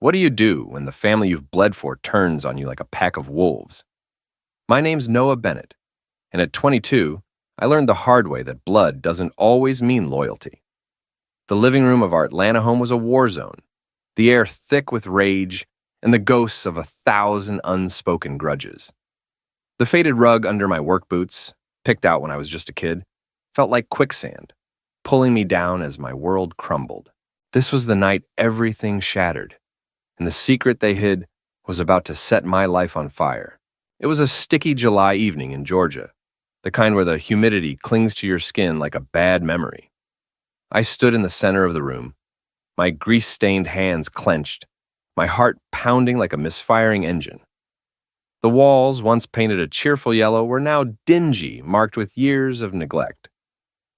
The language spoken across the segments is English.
What do you do when the family you've bled for turns on you like a pack of wolves? My name's Noah Bennett, and at 22, I learned the hard way that blood doesn't always mean loyalty. The living room of our Atlanta home was a war zone, the air thick with rage and the ghosts of 1,000 unspoken grudges. The faded rug under my work boots, picked out when I was just a kid, felt like quicksand, pulling me down as my world crumbled. This was the night everything shattered, and the secret they hid was about to set my life on fire. It was a sticky July evening in Georgia, the kind where the humidity clings to your skin like a bad memory. I stood in the center of the room, my grease-stained hands clenched, my heart pounding like a misfiring engine. The walls, once painted a cheerful yellow, were now dingy, marked with years of neglect.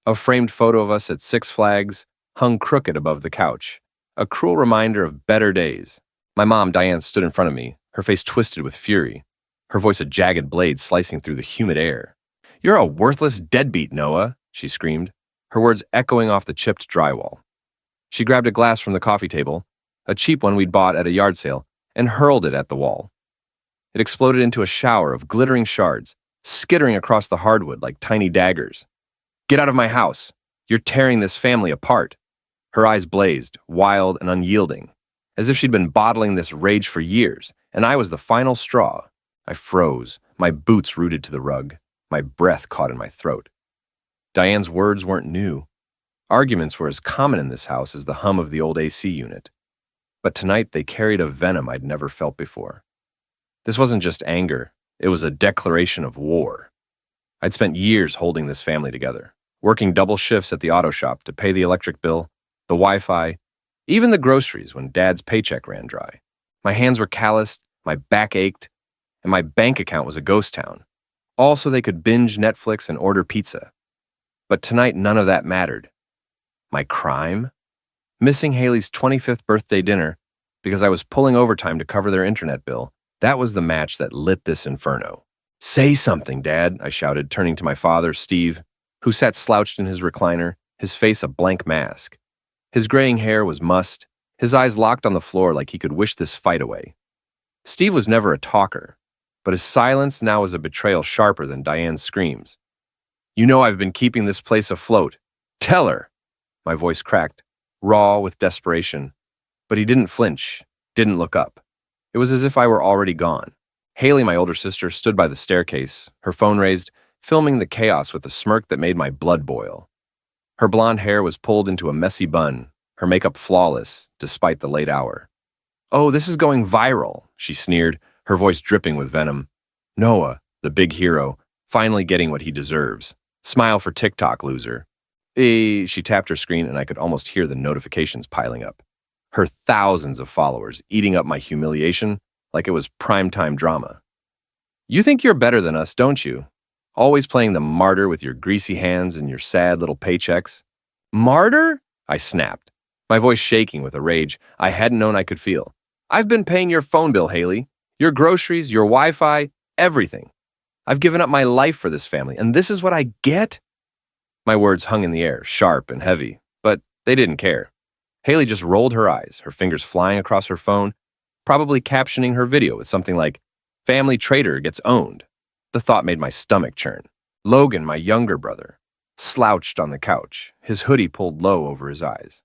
A framed photo of us at Six Flags hung crooked above the couch, a cruel reminder of better days. My mom, Diane, stood in front of me, her face twisted with fury, her voice a jagged blade slicing through the humid air. "You're a worthless deadbeat, Noah," she screamed, her words echoing off the chipped drywall. She grabbed a glass from the coffee table, a cheap one we'd bought at a yard sale, and hurled it at the wall. It exploded into a shower of glittering shards, skittering across the hardwood like tiny daggers. "Get out of my house! You're tearing this family apart." Her eyes blazed, wild and unyielding, as if she'd been bottling this rage for years, and I was the final straw. I froze, my boots rooted to the rug, my breath caught in my throat. Diane's words weren't new. Arguments were as common in this house as the hum of the old AC unit. But tonight they carried a venom I'd never felt before. This wasn't just anger, it was a declaration of war. I'd spent years holding this family together, working double shifts at the auto shop to pay the electric bill, the Wi-Fi, even the groceries when Dad's paycheck ran dry. My hands were calloused, my back ached, and my bank account was a ghost town, all so they could binge Netflix and order pizza. But tonight none of that mattered. My crime? Missing Haley's 25th birthday dinner because I was pulling overtime to cover their internet bill, that was the match that lit this inferno. "Say something, Dad," I shouted, turning to my father, Steve, who sat slouched in his recliner, his face a blank mask. His graying hair was mussed, his eyes locked on the floor like he could wish this fight away. Steve was never a talker, but his silence now was a betrayal sharper than Diane's screams. "You know I've been keeping this place afloat. Tell her!" My voice cracked, raw with desperation, but he didn't flinch, didn't look up. It was as if I were already gone. Haley, my older sister, stood by the staircase, her phone raised, filming the chaos with a smirk that made my blood boil. Her blonde hair was pulled into a messy bun, her makeup flawless, despite the late hour. "Oh, this is going viral," she sneered, her voice dripping with venom. "Noah, the big hero, finally getting what he deserves. Smile for TikTok, loser." She tapped her screen and I could almost hear the notifications piling up. Her thousands of followers eating up my humiliation like it was primetime drama. "You think you're better than us, don't you? Always playing the martyr with your greasy hands and your sad little paychecks." "Martyr?" I snapped, my voice shaking with a rage I hadn't known I could feel. "I've been paying your phone bill, Haley. Your groceries, your Wi-Fi, everything. I've given up my life for this family, and this is what I get?" My words hung in the air, sharp and heavy, but they didn't care. Haley just rolled her eyes, her fingers flying across her phone, probably captioning her video with something like, "Family traitor gets owned." The thought made my stomach churn. Logan, my younger brother, slouched on the couch, his hoodie pulled low over his eyes.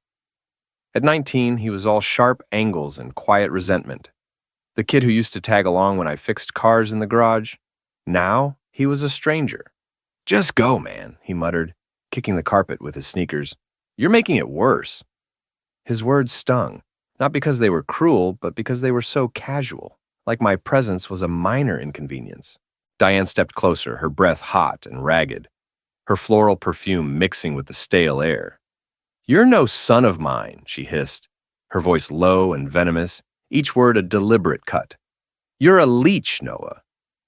At 19, he was all sharp angles and quiet resentment. The kid who used to tag along when I fixed cars in the garage. Now, he was a stranger. "Just go, man," he muttered, kicking the carpet with his sneakers. "You're making it worse." His words stung, not because they were cruel, but because they were so casual, like my presence was a minor inconvenience. Diane stepped closer, her breath hot and ragged, her floral perfume mixing with the stale air. "You're no son of mine," she hissed, her voice low and venomous, each word a deliberate cut. "You're a leech, Noah.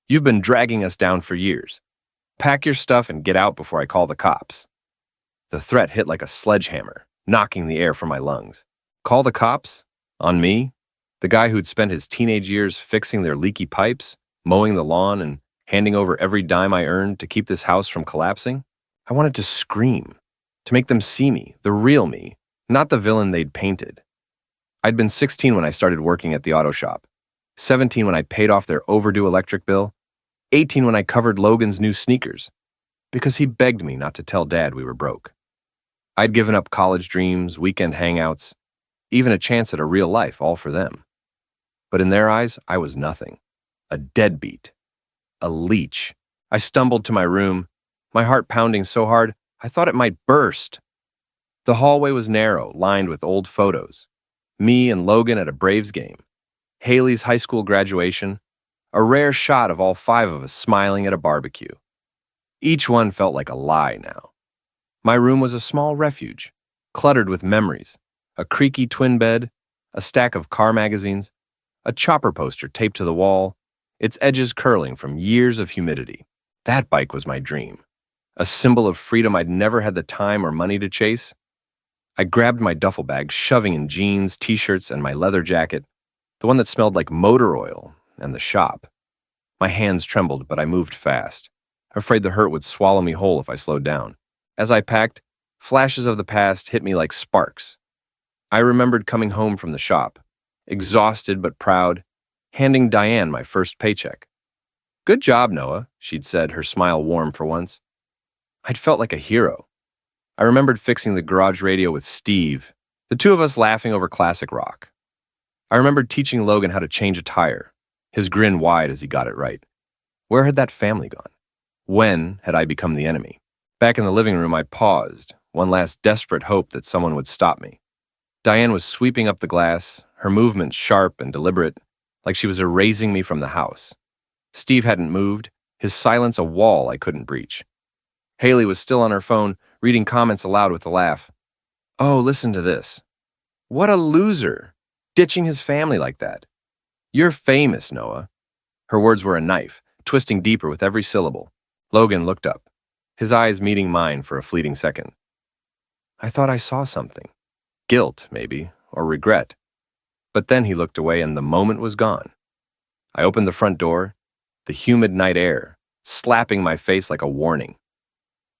You've been dragging us down for years. Pack your stuff and get out before I call the cops." The threat hit like a sledgehammer, knocking the air from my lungs. Call the cops? On me? The guy who'd spent his teenage years fixing their leaky pipes, mowing the lawn, and handing over every dime I earned to keep this house from collapsing? I wanted to scream, to make them see me, the real me, not the villain they'd painted. I'd been 16 when I started working at the auto shop, 17 when I paid off their overdue electric bill, 18 when I covered Logan's new sneakers, because he begged me not to tell Dad we were broke. I'd given up college dreams, weekend hangouts, even a chance at a real life, all for them. But in their eyes, I was nothing. A deadbeat. A leech. I stumbled to my room, my heart pounding so hard I thought it might burst. The hallway was narrow, lined with old photos. Me and Logan at a Braves game. Haley's high school graduation. A rare shot of all 5 of us smiling at a barbecue. Each one felt like a lie now. My room was a small refuge, cluttered with memories. A creaky twin bed, a stack of car magazines, a chopper poster taped to the wall, its edges curling from years of humidity. That bike was my dream, a symbol of freedom I'd never had the time or money to chase. I grabbed my duffel bag, shoving in jeans, t-shirts, and my leather jacket, the one that smelled like motor oil and the shop. My hands trembled, but I moved fast, afraid the hurt would swallow me whole if I slowed down. As I packed, flashes of the past hit me like sparks. I remembered coming home from the shop, exhausted but proud, handing Diane my first paycheck. "Good job, Noah," she'd said, her smile warm for once. I'd felt like a hero. I remembered fixing the garage radio with Steve, the 2 of us laughing over classic rock. I remembered teaching Logan how to change a tire, his grin wide as he got it right. Where had that family gone? When had I become the enemy? Back in the living room, I paused, one last desperate hope that someone would stop me. Diane was sweeping up the glass, her movements sharp and deliberate, like she was erasing me from the house. Steve hadn't moved, his silence a wall I couldn't breach. Haley was still on her phone, reading comments aloud with a laugh. "Oh, listen to this. What a loser, ditching his family like that. You're famous, Noah." Her words were a knife, twisting deeper with every syllable. Logan looked up, his eyes meeting mine for a fleeting second. I thought I saw something. Guilt, maybe, or regret. But then he looked away and the moment was gone. I opened the front door, the humid night air, slapping my face like a warning.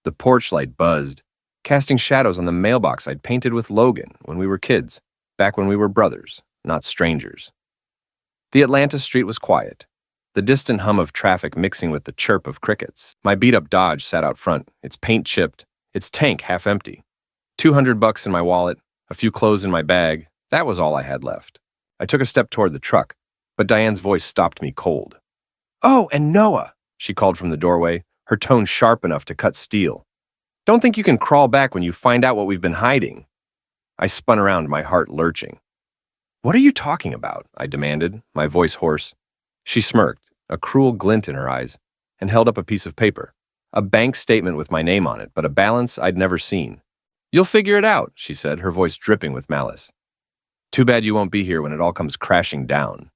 The porch light buzzed, casting shadows on the mailbox I'd painted with Logan when we were kids, back when we were brothers, not strangers. The Atlanta street was quiet, the distant hum of traffic mixing with the chirp of crickets. My beat-up Dodge sat out front, its paint chipped, its tank half empty. $200 in my wallet, a few clothes in my bag, that was all I had left. I took a step toward the truck, but Diane's voice stopped me cold. "Oh, and Noah," she called from the doorway, her tone sharp enough to cut steel. "Don't think you can crawl back when you find out what we've been hiding." I spun around, my heart lurching. "What are you talking about?" I demanded, my voice hoarse. She smirked, a cruel glint in her eyes, and held up a piece of paper, a bank statement with my name on it, but a balance I'd never seen. "You'll figure it out," she said, her voice dripping with malice. "Too bad you won't be here when it all comes crashing down."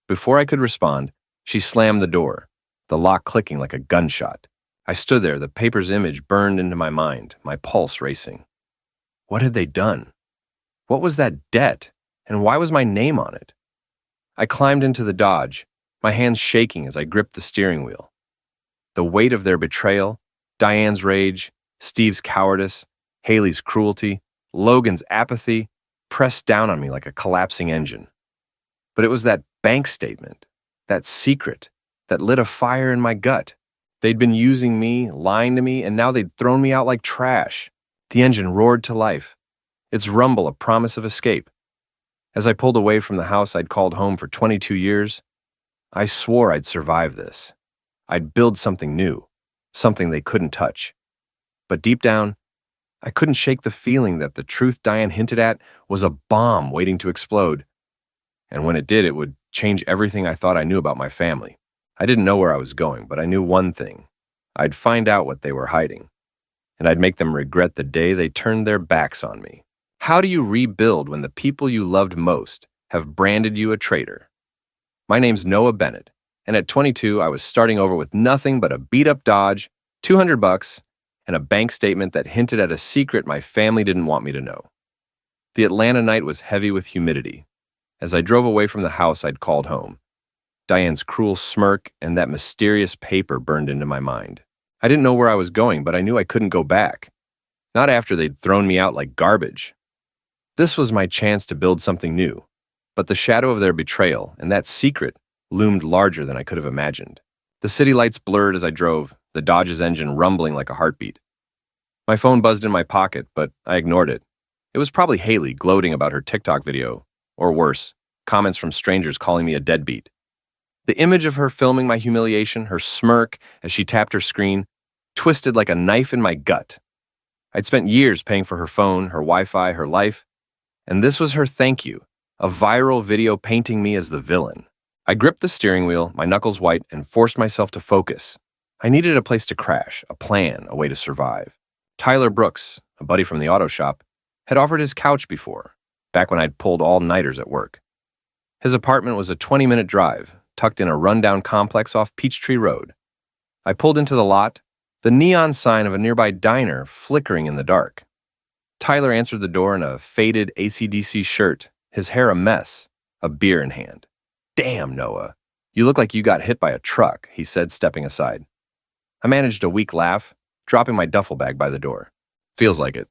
Before I could respond, she slammed the door, the lock clicking like a gunshot. I stood there, the paper's image burned into my mind, my pulse racing. What had they done? What was that debt, and why was my name on it? I climbed into the Dodge, my hands shaking as I gripped the steering wheel. The weight of their betrayal, Diane's rage, Steve's cowardice, Haley's cruelty, Logan's apathy, pressed down on me like a collapsing engine. But it was that bank statement, that secret, that lit a fire in my gut. They'd been using me, lying to me, and now they'd thrown me out like trash. The engine roared to life, its rumble a promise of escape. As I pulled away from the house I'd called home for 22 years, I swore I'd survive this. I'd build something new, something they couldn't touch. But deep down, I couldn't shake the feeling that the truth Diane hinted at was a bomb waiting to explode. And when it did, it would change everything I thought I knew about my family. I didn't know where I was going, but I knew one thing. I'd find out what they were hiding, and I'd make them regret the day they turned their backs on me. How do you rebuild when the people you loved most have branded you a traitor? My name's Noah Bennett, and at 22, I was starting over with nothing but a beat-up Dodge, $200, and a bank statement that hinted at a secret my family didn't want me to know. The Atlanta night was heavy with humidity. As I drove away from the house I'd called home, Diane's cruel smirk and that mysterious paper burned into my mind. I didn't know where I was going, but I knew I couldn't go back. Not after they'd thrown me out like garbage. This was my chance to build something new, but the shadow of their betrayal and that secret loomed larger than I could have imagined. The city lights blurred as I drove, the Dodge's engine rumbling like a heartbeat. My phone buzzed in my pocket, but I ignored it. It was probably Haley gloating about her TikTok video, or worse, comments from strangers calling me a deadbeat. The image of her filming my humiliation, her smirk as she tapped her screen, twisted like a knife in my gut. I'd spent years paying for her phone, her Wi-Fi, her life, and this was her thank you, a viral video painting me as the villain. I gripped the steering wheel, my knuckles white, and forced myself to focus. I needed a place to crash, a plan, a way to survive. Tyler Brooks, a buddy from the auto shop, had offered his couch before, back when I'd pulled all-nighters at work. His apartment was a 20-minute drive, tucked in a rundown complex off Peachtree Road. I pulled into the lot, the neon sign of a nearby diner flickering in the dark. Tyler answered the door in a faded AC/DC shirt, his hair a mess, a beer in hand. "Damn, Noah, you look like you got hit by a truck," he said, stepping aside. I managed a weak laugh, dropping my duffel bag by the door. "Feels like it."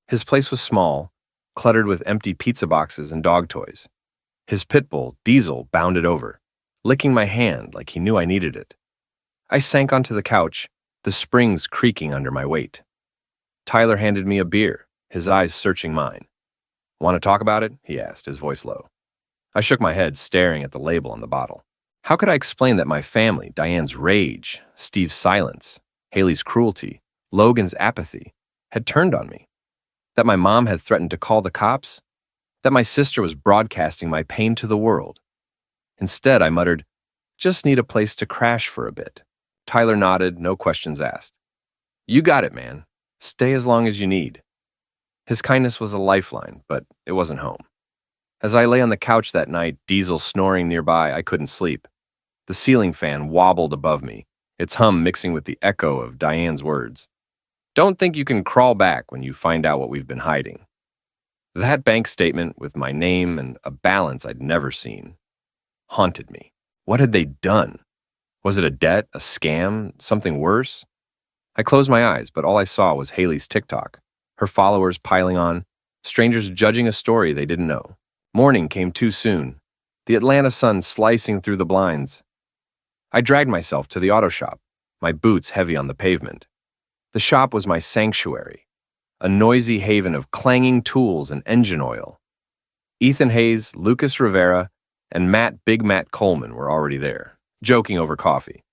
His place was small, cluttered with empty pizza boxes and dog toys. His pit bull, Diesel, bounded over, licking my hand like he knew I needed it. I sank onto the couch, the springs creaking under my weight. Tyler handed me a beer, his eyes searching mine. "Want to talk about it?" he asked, his voice low. I shook my head, staring at the label on the bottle. How could I explain that my family, Diane's rage, Steve's silence, Haley's cruelty, Logan's apathy, had turned on me? That my mom had threatened to call the cops? That my sister was broadcasting my pain to the world? Instead, I muttered, "Just need a place to crash for a bit." Tyler nodded, no questions asked. "You got it, man. Stay as long as you need." His kindness was a lifeline, but it wasn't home. As I lay on the couch that night, Diesel snoring nearby, I couldn't sleep. The ceiling fan wobbled above me, its hum mixing with the echo of Diane's words. "Don't think you can crawl back when you find out what we've been hiding." That bank statement, with my name and a balance I'd never seen, haunted me. What had they done? Was it a debt, a scam, something worse? I closed my eyes, but all I saw was Haley's TikTok, her followers piling on, strangers judging a story they didn't know. Morning came too soon, the Atlanta sun slicing through the blinds. I dragged myself to the auto shop, my boots heavy on the pavement. The shop was my sanctuary, a noisy haven of clanging tools and engine oil. Ethan Hayes, Lucas Rivera, and Big Matt Coleman were already there, joking over coffee.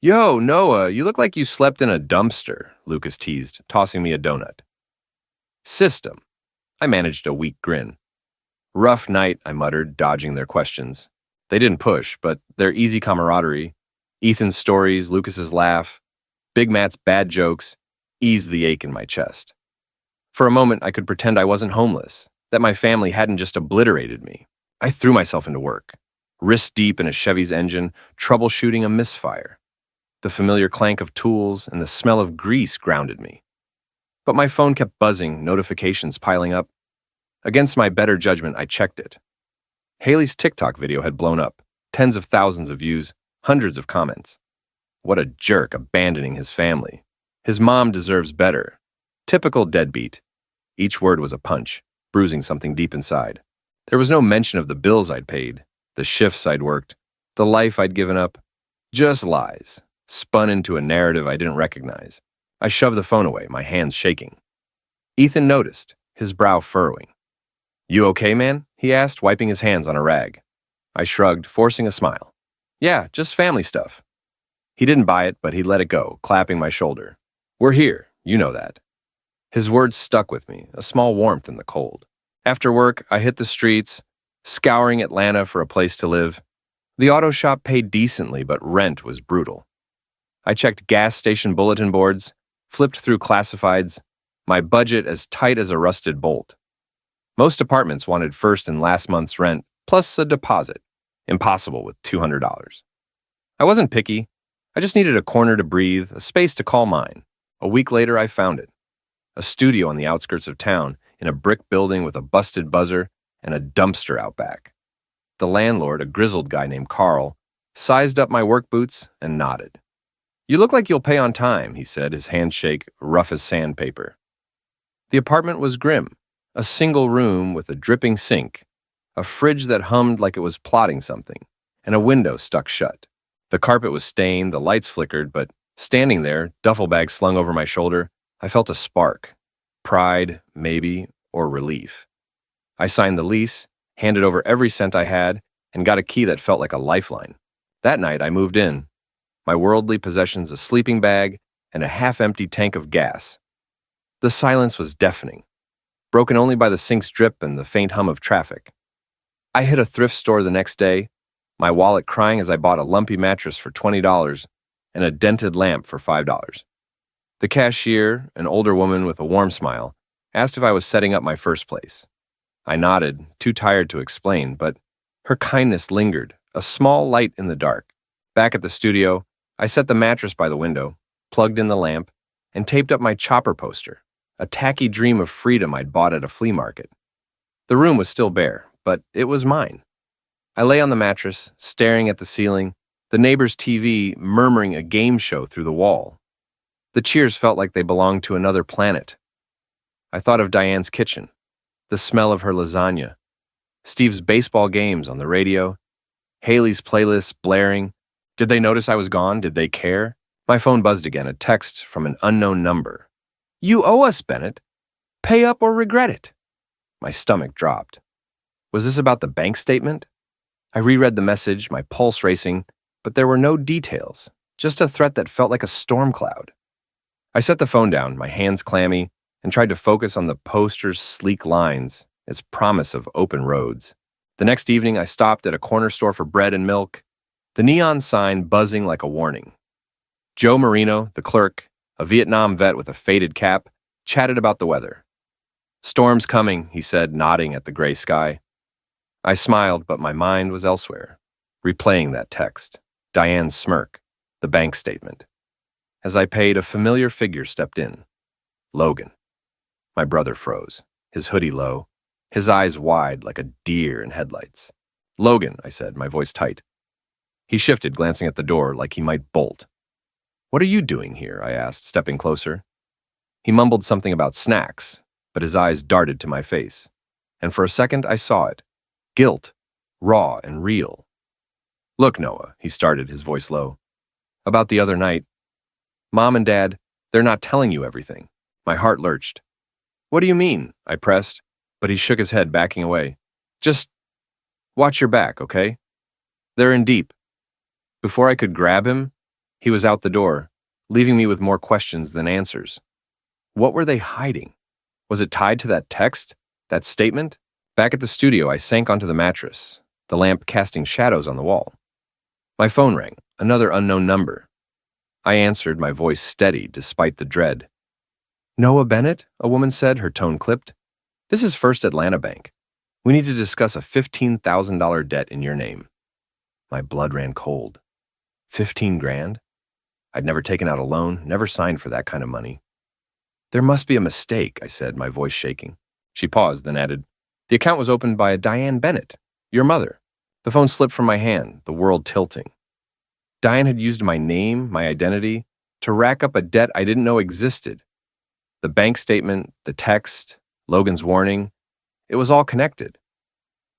"Yo, Noah, you look like you slept in a dumpster," Lucas teased, tossing me a donut. "System." I managed a weak grin. "Rough night," I muttered, dodging their questions. They didn't push, but their easy camaraderie, Ethan's stories, Lucas's laugh, Big Matt's bad jokes, eased the ache in my chest. For a moment, I could pretend I wasn't homeless, that my family hadn't just obliterated me. I threw myself into work, wrist deep in a Chevy's engine, troubleshooting a misfire. The familiar clank of tools and the smell of grease grounded me. But my phone kept buzzing, notifications piling up. Against my better judgment, I checked it. Haley's TikTok video had blown up, tens of thousands of views, hundreds of comments. What a jerk abandoning his family. His mom deserves better. Typical deadbeat. Each word was a punch, bruising something deep inside. There was no mention of the bills I'd paid, the shifts I'd worked, the life I'd given up. Just lies, spun into a narrative I didn't recognize. I shoved the phone away, my hands shaking. Ethan noticed, his brow furrowing. "You okay, man?" he asked, wiping his hands on a rag. I shrugged, forcing a smile. "Yeah, just family stuff." He didn't buy it, but he let it go, clapping my shoulder. "We're here, you know that." His words stuck with me, a small warmth in the cold. After work, I hit the streets, scouring Atlanta for a place to live. The auto shop paid decently, but rent was brutal. I checked gas station bulletin boards, flipped through classifieds, my budget as tight as a rusted bolt. Most apartments wanted first and last month's rent, plus a deposit. Impossible with $200. I wasn't picky. I just needed a corner to breathe, a space to call mine. A week later, I found it. A studio on the outskirts of town, in a brick building with a busted buzzer and a dumpster out back. The landlord, a grizzled guy named Carl, sized up my work boots and nodded. "You look like you'll pay on time," he said, his handshake rough as sandpaper. The apartment was grim. A single room with a dripping sink, a fridge that hummed like it was plotting something, and a window stuck shut. The carpet was stained, the lights flickered, but standing there, duffel bag slung over my shoulder, I felt a spark. Pride, maybe, or relief. I signed the lease, handed over every cent I had, and got a key that felt like a lifeline. That night, I moved in. My worldly possessions a sleeping bag and a half-empty tank of gas. The silence was deafening, broken only by the sink's drip and the faint hum of traffic. I hit a thrift store the next day, my wallet crying as I bought a lumpy mattress for $20 and a dented lamp for $5. The cashier, an older woman with a warm smile, asked if I was setting up my first place. I nodded, too tired to explain, but her kindness lingered, a small light in the dark. Back at the studio, I set the mattress by the window, plugged in the lamp, and taped up my chopper poster, a tacky dream of freedom I'd bought at a flea market. The room was still bare, but it was mine. I lay on the mattress, staring at the ceiling, the neighbor's TV murmuring a game show through the wall. The cheers felt like they belonged to another planet. I thought of Diane's kitchen, the smell of her lasagna, Steve's baseball games on the radio, Haley's playlists blaring. Did they notice I was gone? Did they care? My phone buzzed again, a text from an unknown number. "You owe us, Bennett. Pay up or regret it." My stomach dropped. Was this about the bank statement? I reread the message, my pulse racing, but there were no details, just a threat that felt like a storm cloud. I set the phone down, my hands clammy, and tried to focus on the poster's sleek lines, its promise of open roads. The next evening, I stopped at a corner store for bread and milk, the neon sign buzzing like a warning. Joe Marino, the clerk, a Vietnam vet with a faded cap, chatted about the weather. "Storm's coming," he said, nodding at the gray sky. I smiled, but my mind was elsewhere, replaying that text, Diane's smirk, the bank statement. As I paid, a familiar figure stepped in. Logan. My brother froze, his hoodie low, his eyes wide like a deer in headlights. "Logan," I said, my voice tight. He shifted, glancing at the door like he might bolt. "What are you doing here?" I asked, stepping closer. He mumbled something about snacks, but his eyes darted to my face. And for a second, I saw it. Guilt, raw and real. "Look, Noah," he started, his voice low. "About the other night. Mom and Dad, they're not telling you everything." My heart lurched. "What do you mean?" I pressed, but he shook his head, backing away. "Just watch your back, okay? They're in deep." Before I could grab him, he was out the door, leaving me with more questions than answers. What were they hiding? Was it tied to that text, that statement? Back at the studio, I sank onto the mattress, the lamp casting shadows on the wall. My phone rang, another unknown number. I answered, my voice steady despite the dread. "Noah Bennett?" a woman said, her tone clipped. "This is First Atlanta Bank. We need to discuss a $15,000 debt in your name." My blood ran cold. 15 grand? I'd never taken out a loan, never signed for that kind of money. "There must be a mistake," I said, my voice shaking. She paused, then added, "The account was opened by a Diane Bennett, your mother." The phone slipped from my hand, the world tilting. Diane had used my name, my identity, to rack up a debt I didn't know existed. The bank statement, the text, Logan's warning, it was all connected.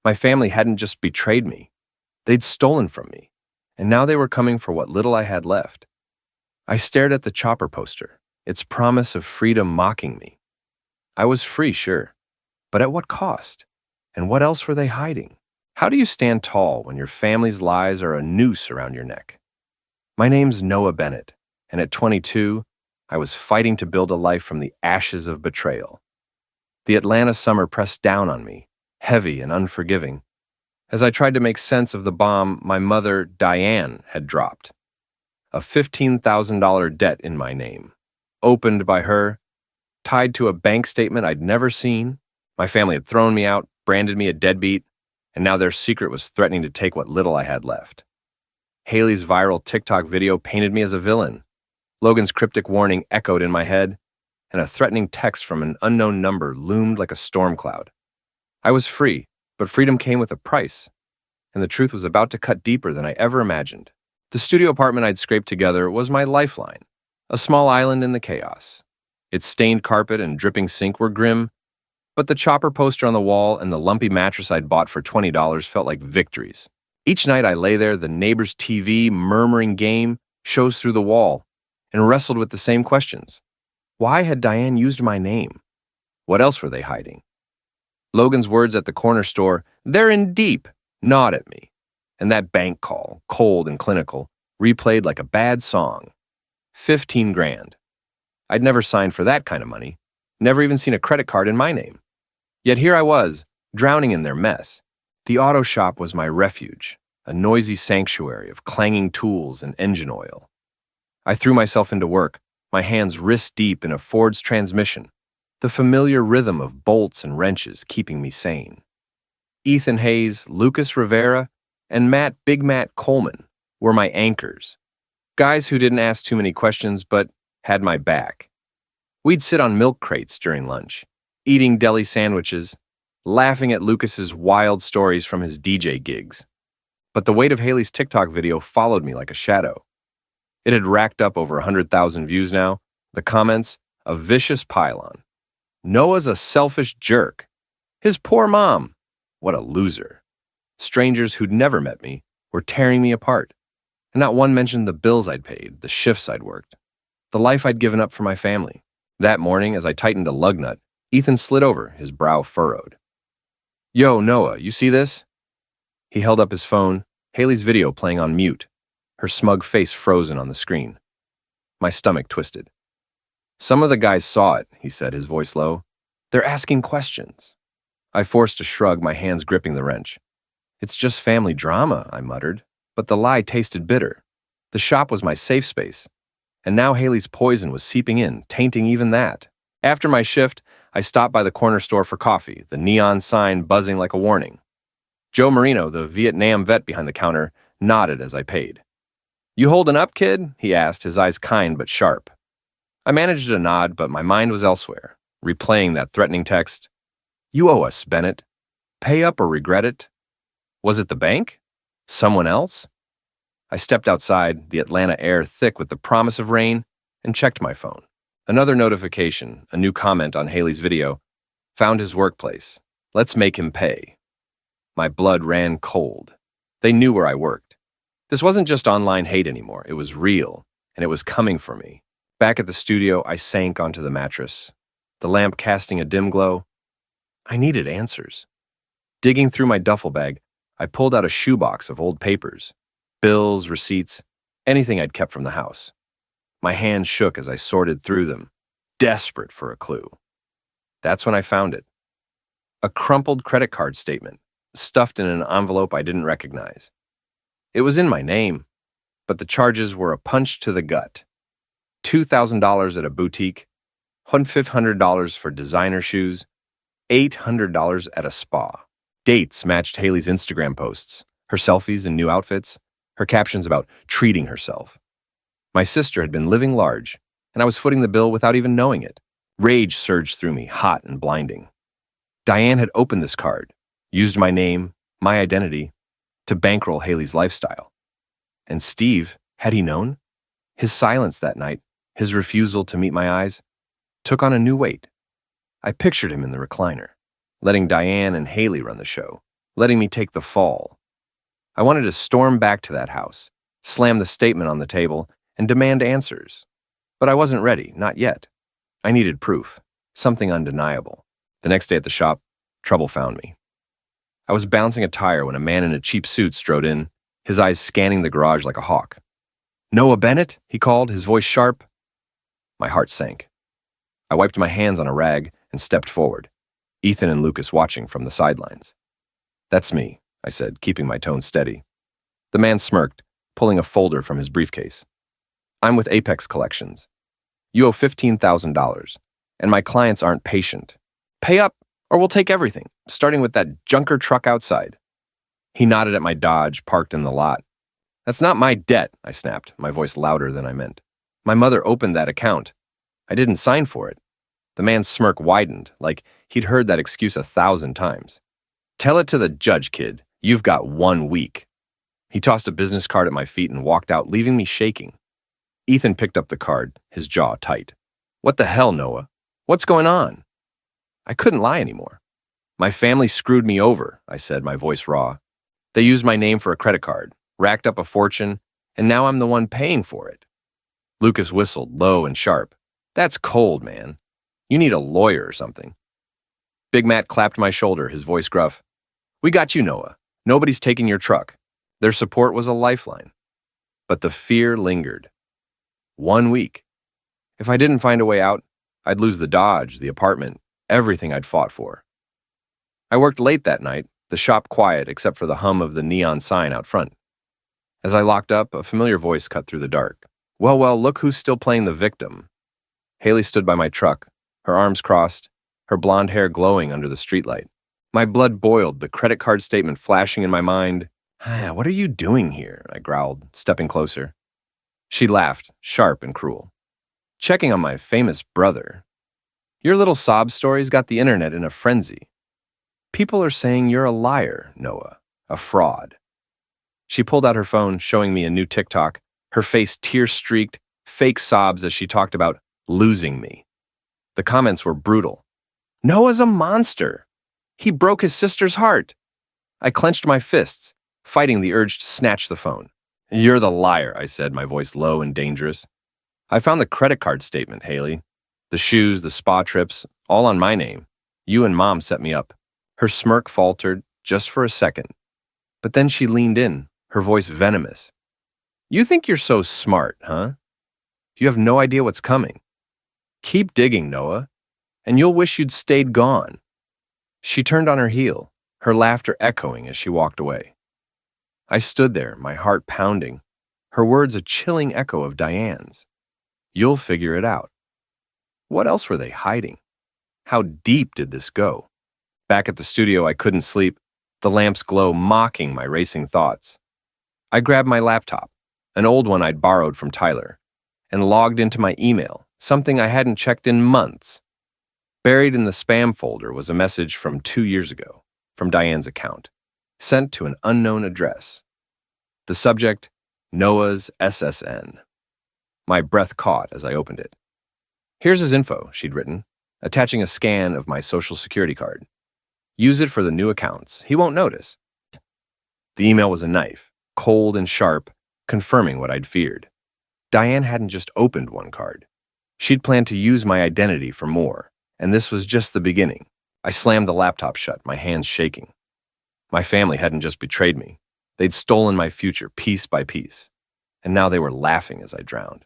My family hadn't just betrayed me. They'd stolen from me, and now they were coming for what little I had left. I stared at the chopper poster, its promise of freedom mocking me. I was free, sure, but at what cost? And what else were they hiding? How do you stand tall when your family's lies are a noose around your neck? My name's Noah Bennett, and at 22, I was fighting to build a life from the ashes of betrayal. The Atlanta summer pressed down on me, heavy and unforgiving, as I tried to make sense of the bomb my mother, Diane, had dropped. A $15,000 debt in my name, opened by her, tied to a bank statement I'd never seen. My family had thrown me out, branded me a deadbeat, and now their secret was threatening to take what little I had left. Haley's viral TikTok video painted me as a villain. Logan's cryptic warning echoed in my head, and a threatening text from an unknown number loomed like a storm cloud. I was free, but freedom came with a price, and the truth was about to cut deeper than I ever imagined. The studio apartment I'd scraped together was my lifeline, a small island in the chaos. Its stained carpet and dripping sink were grim, But the chopper poster on the wall and the lumpy mattress I'd bought for $20 felt like victories. Each night I lay there, the neighbor's TV, murmuring game, shows through the wall, and wrestled with the same questions. Why had Diane used my name? What else were they hiding? Logan's words at the corner store, "They're in deep," gnawed at me. And that bank call, cold and clinical, replayed like a bad song. 15 grand. I'd never signed for that kind of money, never even seen a credit card in my name. Yet here I was, drowning in their mess. The auto shop was my refuge, a noisy sanctuary of clanging tools and engine oil. I threw myself into work, my hands wrist-deep in a Ford's transmission, the familiar rhythm of bolts and wrenches keeping me sane. Ethan Hayes, Lucas Rivera, and Big Matt Coleman were my anchors, guys who didn't ask too many questions but had my back. We'd sit on milk crates during lunch, eating deli sandwiches, laughing at Lucas's wild stories from his DJ gigs. But the weight of Haley's TikTok video followed me like a shadow. It had racked up over 100,000 views now, the comments, a vicious pile-on. Noah's a selfish jerk. His poor mom. What a loser. Strangers who'd never met me were tearing me apart. And not one mentioned the bills I'd paid, the shifts I'd worked, the life I'd given up for my family. That morning, as I tightened a lug nut, Ethan slid over, his brow furrowed. "Yo, Noah, you see this?" He held up his phone, Haley's video playing on mute, her smug face frozen on the screen. My stomach twisted. "Some of the guys saw it," he said, his voice low. "They're asking questions." I forced a shrug, my hands gripping the wrench. "It's just family drama," I muttered, but the lie tasted bitter. The shop was my safe space, and now Haley's poison was seeping in, tainting even that. After my shift, I stopped by the corner store for coffee, the neon sign buzzing like a warning. Joe Marino, the Vietnam vet behind the counter, nodded as I paid. "You holding up, kid?" he asked, his eyes kind but sharp. I managed a nod, but my mind was elsewhere, replaying that threatening text. "You owe us, Bennett. Pay up or regret it." Was it the bank? Someone else? I stepped outside, the Atlanta air thick with the promise of rain, and checked my phone. Another notification, a new comment on Haley's video. Found his workplace. Let's make him pay. My blood ran cold. They knew where I worked. This wasn't just online hate anymore. It was real, and it was coming for me. Back at the studio, I sank onto the mattress, the lamp casting a dim glow. I needed answers. Digging through my duffel bag, I pulled out a shoebox of old papers, bills, receipts, anything I'd kept from the house. My hands shook as I sorted through them, desperate for a clue. That's when I found it. A crumpled credit card statement, stuffed in an envelope I didn't recognize. It was in my name, but the charges were a punch to the gut. $2,000 at a boutique, $1,500 for designer shoes, $800 at a spa. Dates matched Haley's Instagram posts, her selfies in new outfits, her captions about treating herself. My sister had been living large, and I was footing the bill without even knowing it. Rage surged through me, hot and blinding. Diane had opened this card, used my name, my identity, to bankroll Haley's lifestyle. And Steve, had he known? His silence that night, his refusal to meet my eyes, took on a new weight. I pictured him in the recliner, letting Diane and Haley run the show, letting me take the fall. I wanted to storm back to that house, slam the statement on the table, and demand answers. But I wasn't ready, not yet. I needed proof, something undeniable. The next day at the shop, trouble found me. I was bouncing a tire when a man in a cheap suit strode in, his eyes scanning the garage like a hawk. "Noah Bennett?" he called, his voice sharp. My heart sank. I wiped my hands on a rag and stepped forward, Ethan and Lucas watching from the sidelines. "That's me," I said, keeping my tone steady. The man smirked, pulling a folder from his briefcase. "I'm with Apex Collections. You owe $15,000, and my clients aren't patient. Pay up, or we'll take everything, starting with that junker truck outside." He nodded at my Dodge parked in the lot. "That's not my debt," I snapped, my voice louder than I meant. "My mother opened that account. I didn't sign for it." The man's smirk widened, like he'd heard that excuse 1,000 times. "Tell it to the judge, kid. You've got 1 week." He tossed a business card at my feet and walked out, leaving me shaking. Ethan picked up the card, his jaw tight. "What the hell, Noah? What's going on?" I couldn't lie anymore. My family screwed me over, I said, my voice raw. They used my name for a credit card, racked up a fortune, and now I'm the one paying for it. Lucas whistled, low and sharp. That's cold, man. You need a lawyer or something. Big Matt clapped my shoulder, his voice gruff. We got you, Noah. Nobody's taking your truck. Their support was a lifeline. But the fear lingered. 1 week. If I didn't find a way out, I'd lose the Dodge, the apartment, everything I'd fought for. I worked late that night, the shop quiet except for the hum of the neon sign out front. As I locked up, a familiar voice cut through the dark. Well, look who's still playing the victim. Haley stood by my truck, her arms crossed, her blonde hair glowing under the streetlight. My blood boiled, the credit card statement flashing in my mind. What are you doing here? I growled, stepping closer. She laughed, sharp and cruel. Checking on my famous brother. Your little sob story's got the internet in a frenzy. People are saying you're a liar, Noah, a fraud. She pulled out her phone, showing me a new TikTok, her face tear-streaked, fake sobs as she talked about losing me. The comments were brutal. Noah's a monster. He broke his sister's heart. I clenched my fists, fighting the urge to snatch the phone. You're the liar, I said, my voice low and dangerous. I found the credit card statement, Haley. The shoes, the spa trips, all on my name. You and Mom set me up. Her smirk faltered just for a second. But then she leaned in, her voice venomous. You think you're so smart, huh? You have no idea what's coming. Keep digging, Noah, and you'll wish you'd stayed gone. She turned on her heel, her laughter echoing as she walked away. I stood there, my heart pounding, her words a chilling echo of Diane's. You'll figure it out. What else were they hiding? How deep did this go? Back at the studio, I couldn't sleep, the lamp's glow mocking my racing thoughts. I grabbed my laptop, an old one I'd borrowed from Tyler, and logged into my email, something I hadn't checked in months. Buried in the spam folder was a message from 2 years ago, from Diane's account, sent to an unknown address. The subject, Noah's SSN. My breath caught as I opened it. Here's his info, she'd written, attaching a scan of my social security card. Use it for the new accounts. He won't notice. The email was a knife, cold and sharp, confirming what I'd feared. Diane hadn't just opened one card. She'd planned to use my identity for more, and this was just the beginning. I slammed the laptop shut, my hands shaking. My family hadn't just betrayed me. They'd stolen my future piece by piece, and now they were laughing as I drowned.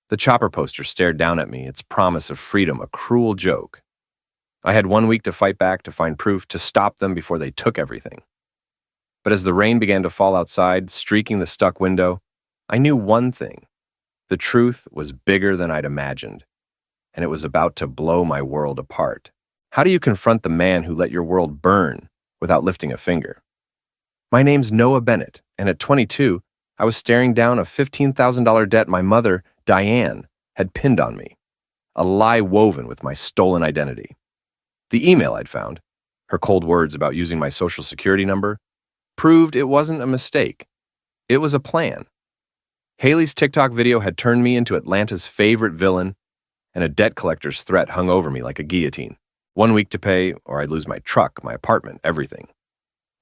The chopper poster stared down at me, its promise of freedom a cruel joke. I had 1 week to fight back, to find proof, to stop them before they took everything. But as the rain began to fall outside, streaking the stuck window, I knew one thing. The truth was bigger than I'd imagined, and it was about to blow my world apart. How do you confront the man who let your world burn without lifting a finger? My name's Noah Bennett, and at 22, I was staring down a $15,000 debt my mother, Diane, had pinned on me, a lie woven with my stolen identity. The email I'd found, her cold words about using my social security number, proved it wasn't a mistake. It was a plan. Haley's TikTok video had turned me into Atlanta's favorite villain, and a debt collector's threat hung over me like a guillotine. 1 week to pay, or I'd lose my truck, my apartment, everything.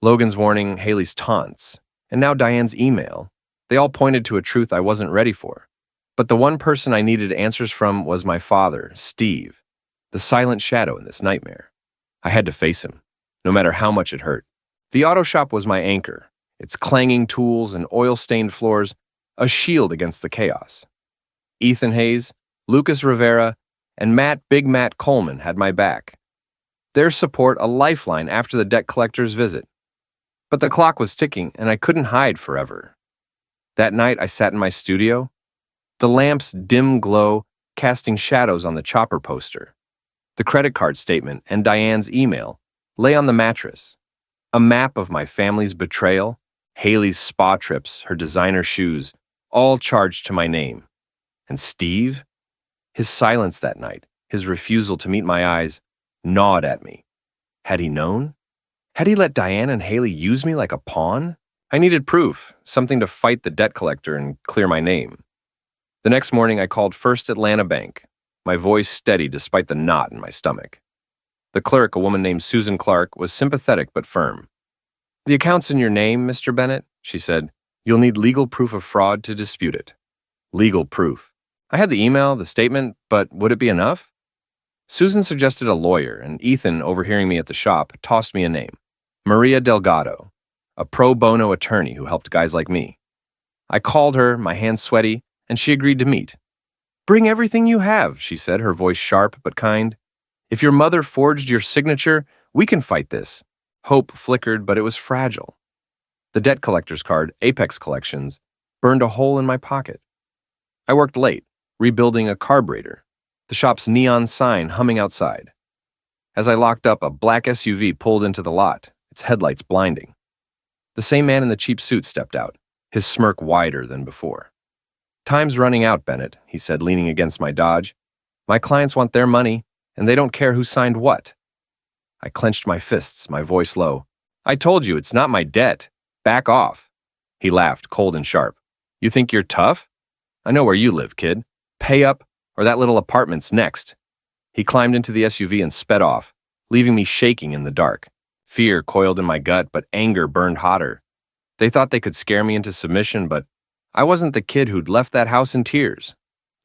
Logan's warning, Haley's taunts, and now Diane's email. They all pointed to a truth I wasn't ready for. But the one person I needed answers from was my father, Steve, the silent shadow in this nightmare. I had to face him, no matter how much it hurt. The auto shop was my anchor, its clanging tools and oil-stained floors a shield against the chaos. Ethan Hayes, Lucas Rivera, and Big Matt Coleman had my back. Their support a lifeline after the debt collector's visit. But the clock was ticking, and I couldn't hide forever. That night, I sat in my studio, the lamp's dim glow casting shadows on the chopper poster. The credit card statement and Diane's email lay on the mattress. A map of my family's betrayal, Haley's spa trips, her designer shoes, all charged to my name. And Steve? His silence that night, his refusal to meet my eyes, gnawed at me. Had he known? Had he let Diane and Haley use me like a pawn? I needed proof, something to fight the debt collector and clear my name. The next morning, I called First Atlanta Bank, my voice steady despite the knot in my stomach. The clerk, a woman named Susan Clark, was sympathetic but firm. "The account's in your name, Mr. Bennett," she said. "You'll need legal proof of fraud to dispute it." Legal proof. I had the email, the statement, but would it be enough? Susan suggested a lawyer, and Ethan, overhearing me at the shop, tossed me a name. Maria Delgado, a pro bono attorney who helped guys like me. I called her, my hands sweaty, and she agreed to meet. "Bring everything you have," she said, her voice sharp but kind. "If your mother forged your signature, we can fight this." Hope flickered, but it was fragile. The debt collector's card, Apex Collections, burned a hole in my pocket. I worked late, rebuilding a carburetor, the shop's neon sign humming outside. As I locked up, a black SUV pulled into the lot, its headlights blinding. The same man in the cheap suit stepped out, his smirk wider than before. "Time's running out, Bennett," he said, leaning against my Dodge. "My clients want their money, and they don't care who signed what." I clenched my fists, my voice low. "I told you, it's not my debt. Back off." He laughed, cold and sharp. "You think you're tough? I know where you live, kid. Pay up, or that little apartment's next." He climbed into the SUV and sped off, leaving me shaking in the dark. Fear coiled in my gut, but anger burned hotter. They thought they could scare me into submission, but I wasn't the kid who'd left that house in tears.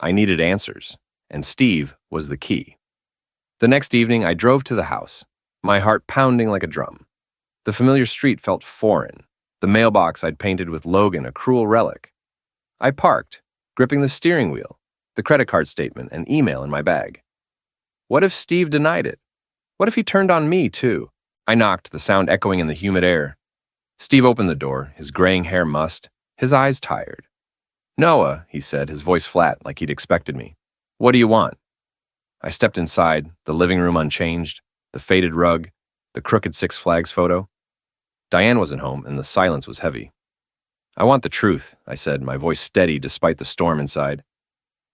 I needed answers, and Steve was the key. The next evening, I drove to the house, my heart pounding like a drum. The familiar street felt foreign, the mailbox I'd painted with Logan a cruel relic. I parked, gripping the steering wheel, the credit card statement and email in my bag. What if Steve denied it? What if he turned on me, too? I knocked, the sound echoing in the humid air. Steve opened the door, his graying hair mussed, his eyes tired. "Noah," he said, his voice flat, like he'd expected me. "What do you want?" I stepped inside, the living room unchanged, the faded rug, the crooked Six Flags photo. Diane wasn't home, and the silence was heavy. "I want the truth," I said, my voice steady despite the storm inside.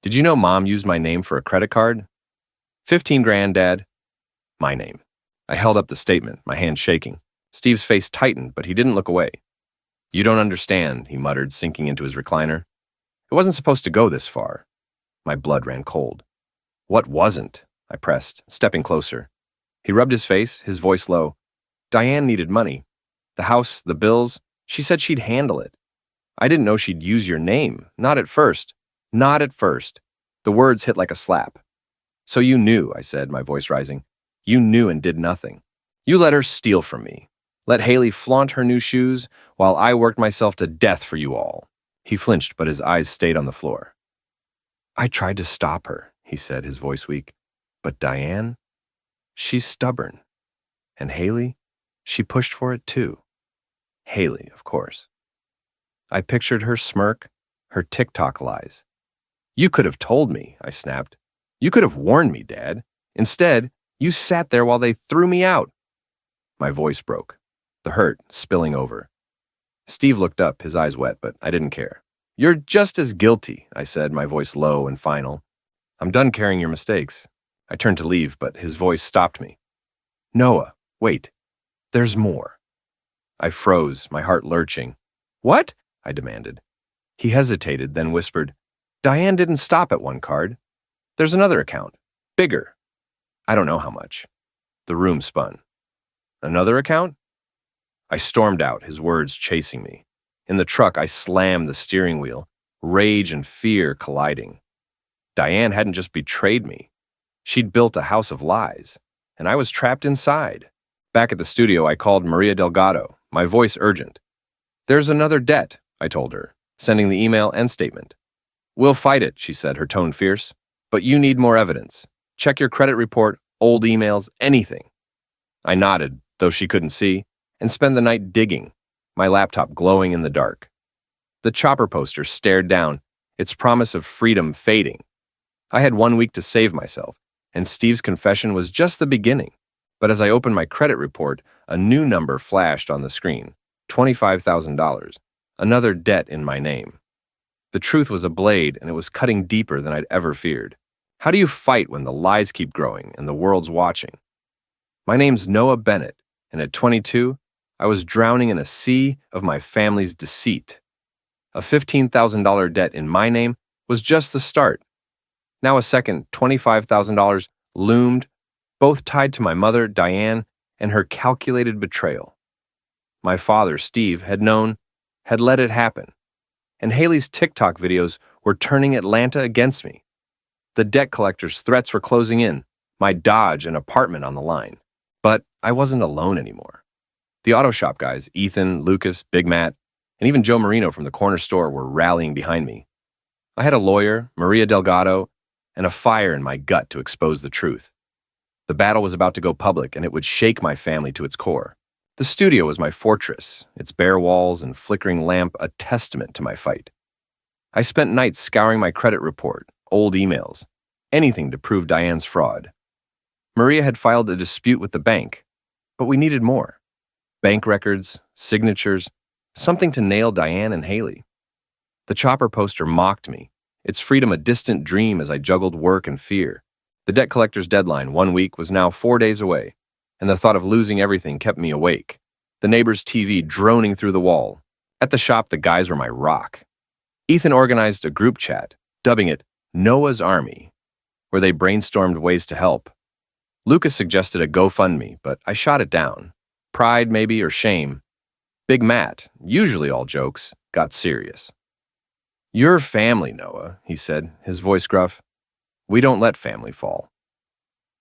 "Did you know Mom used my name for a credit card?" 15 grand, Dad." My name. I held up the statement, my hand shaking. Steve's face tightened, but he didn't look away. "You don't understand," he muttered, sinking into his recliner. "It wasn't supposed to go this far." My blood ran cold. "What wasn't?" I pressed, stepping closer. He rubbed his face, his voice low. "Diane needed money. The house, the bills, she said she'd handle it. I didn't know she'd use your name. Not at first. Not at first." The words hit like a slap. "So you knew," I said, my voice rising. "You knew and did nothing. You let her steal from me. Let Haley flaunt her new shoes while I worked myself to death for you all." He flinched, but his eyes stayed on the floor. "I tried to stop her," he said, his voice weak. "But Diane, she's stubborn. And Haley, she pushed for it too." Haley, of course. I pictured her smirk, her TikTok lies. "You could have told me," I snapped. "You could have warned me, Dad. Instead, you sat there while they threw me out." My voice broke, the hurt spilling over. Steve looked up, his eyes wet, but I didn't care. "You're just as guilty," I said, my voice low and final. "I'm done carrying your mistakes." I turned to leave, but his voice stopped me. "Noah, wait. There's more." I froze, my heart lurching. "What?" I demanded. He hesitated, then whispered, "Diane didn't stop at one card. There's another account. Bigger. I don't know how much." The room spun. "Another account?" I stormed out, his words chasing me. In the truck, I slammed the steering wheel, rage and fear colliding. Diane hadn't just betrayed me. She'd built a house of lies, and I was trapped inside. Back at the studio, I called Maria Delgado, my voice urgent. "There's another debt," I told her, sending the email and statement. "We'll fight it," she said, her tone fierce. "But you need more evidence. Check your credit report, old emails, anything." I nodded, though she couldn't see, and spent the night digging, my laptop glowing in the dark. The chopper poster stared down, its promise of freedom fading. I had 1 week to save myself, and Steve's confession was just the beginning. But as I opened my credit report, a new number flashed on the screen, $25,000, another debt in my name. The truth was a blade, and it was cutting deeper than I'd ever feared. How do you fight when the lies keep growing and the world's watching? My name's Noah Bennett, and at 22, I was drowning in a sea of my family's deceit. A $15,000 debt in my name was just the start. Now a second $25,000 loomed, both tied to my mother, Diane, and her calculated betrayal. My father, Steve, had let it happen, and Haley's TikTok videos were turning Atlanta against me. The debt collector's threats were closing in, my Dodge and apartment on the line. But I wasn't alone anymore. The auto shop guys, Ethan, Lucas, Big Matt, and even Joe Marino from the corner store were rallying behind me. I had a lawyer, Maria Delgado, and a fire in my gut to expose the truth. The battle was about to go public, and it would shake my family to its core. The studio was my fortress, its bare walls and flickering lamp a testament to my fight. I spent nights scouring my credit report, old emails, anything to prove Diane's fraud. Maria had filed a dispute with the bank, but we needed more. Bank records, signatures, something to nail Diane and Haley. The chopper poster mocked me, its freedom a distant dream as I juggled work and fear. The debt collector's deadline 1 week was now 4 days away, and the thought of losing everything kept me awake. The neighbor's TV droning through the wall. At the shop, the guys were my rock. Ethan organized a group chat, dubbing it Noah's Army, where they brainstormed ways to help. Lucas suggested a GoFundMe, but I shot it down. Pride, maybe, or shame. Big Matt, usually all jokes, got serious. "Your family, Noah," he said, his voice gruff. "We don't let family fall."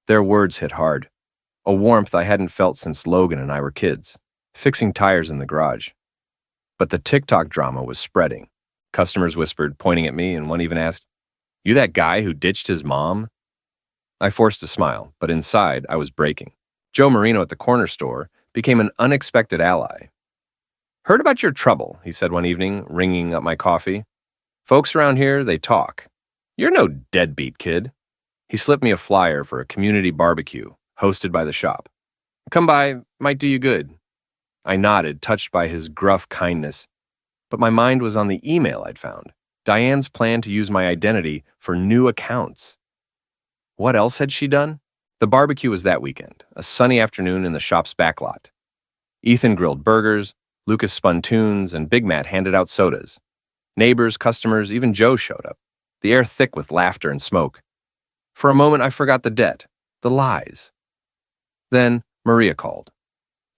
Their words hit hard, a warmth I hadn't felt since Logan and I were kids, fixing tires in the garage. But the TikTok drama was spreading. Customers whispered, pointing at me, and one even asked, "You that guy who ditched his mom?" I forced a smile, but inside I was breaking. Joe Marino at the corner store became an unexpected ally. "Heard about your trouble," he said one evening, ringing up my coffee. "Folks around here, they talk. You're no deadbeat kid." He slipped me a flyer for a community barbecue, hosted by the shop. "Come by, might do you good." I nodded, touched by his gruff kindness, but my mind was on the email I'd found. Diane's plan to use my identity for new accounts. What else had she done? The barbecue was that weekend, a sunny afternoon in the shop's backlot. Ethan grilled burgers, Lucas spun tunes, and Big Matt handed out sodas. Neighbors, customers, even Joe showed up, the air thick with laughter and smoke. For a moment, I forgot the debt, the lies. Then Maria called.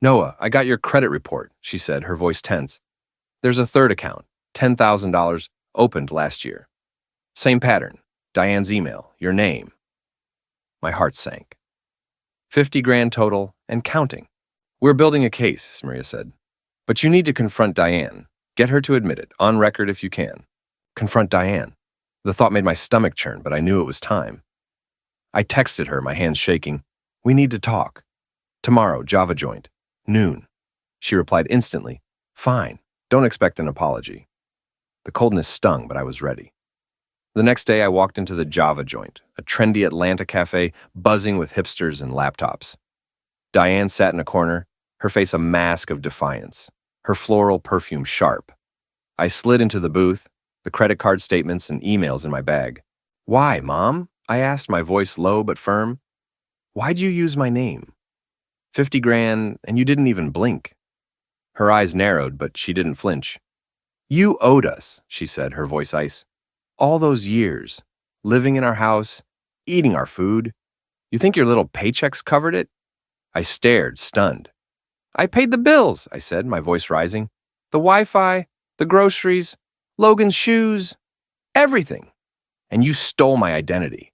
"Noah, I got your credit report," she said, her voice tense. "There's a third account, $10,000, opened last year. Same pattern, Diane's email, your name." My heart sank. 50 grand total and counting. "We're building a case," Maria said. "But you need to confront Diane. Get her to admit it, on record if you can." Confront Diane. The thought made my stomach churn, but I knew it was time. I texted her, my hands shaking. "We need to talk. Tomorrow, Java joint. Noon." She replied instantly, "Fine. Don't expect an apology." The coldness stung, but I was ready. The next day, I walked into the Java joint, a trendy Atlanta cafe buzzing with hipsters and laptops. Diane sat in a corner, her face a mask of defiance, her floral perfume sharp. I slid into the booth, the credit card statements and emails in my bag. "Why, Mom?" I asked, my voice low but firm. "Why'd you use my name? 50 grand, and you didn't even blink." Her eyes narrowed, but she didn't flinch. "You owed us," she said, her voice ice. "All those years, living in our house, eating our food. You think your little paychecks covered it?" I stared, stunned. "I paid the bills," I said, my voice rising. "The Wi-Fi, the groceries, Logan's shoes, everything. And you stole my identity."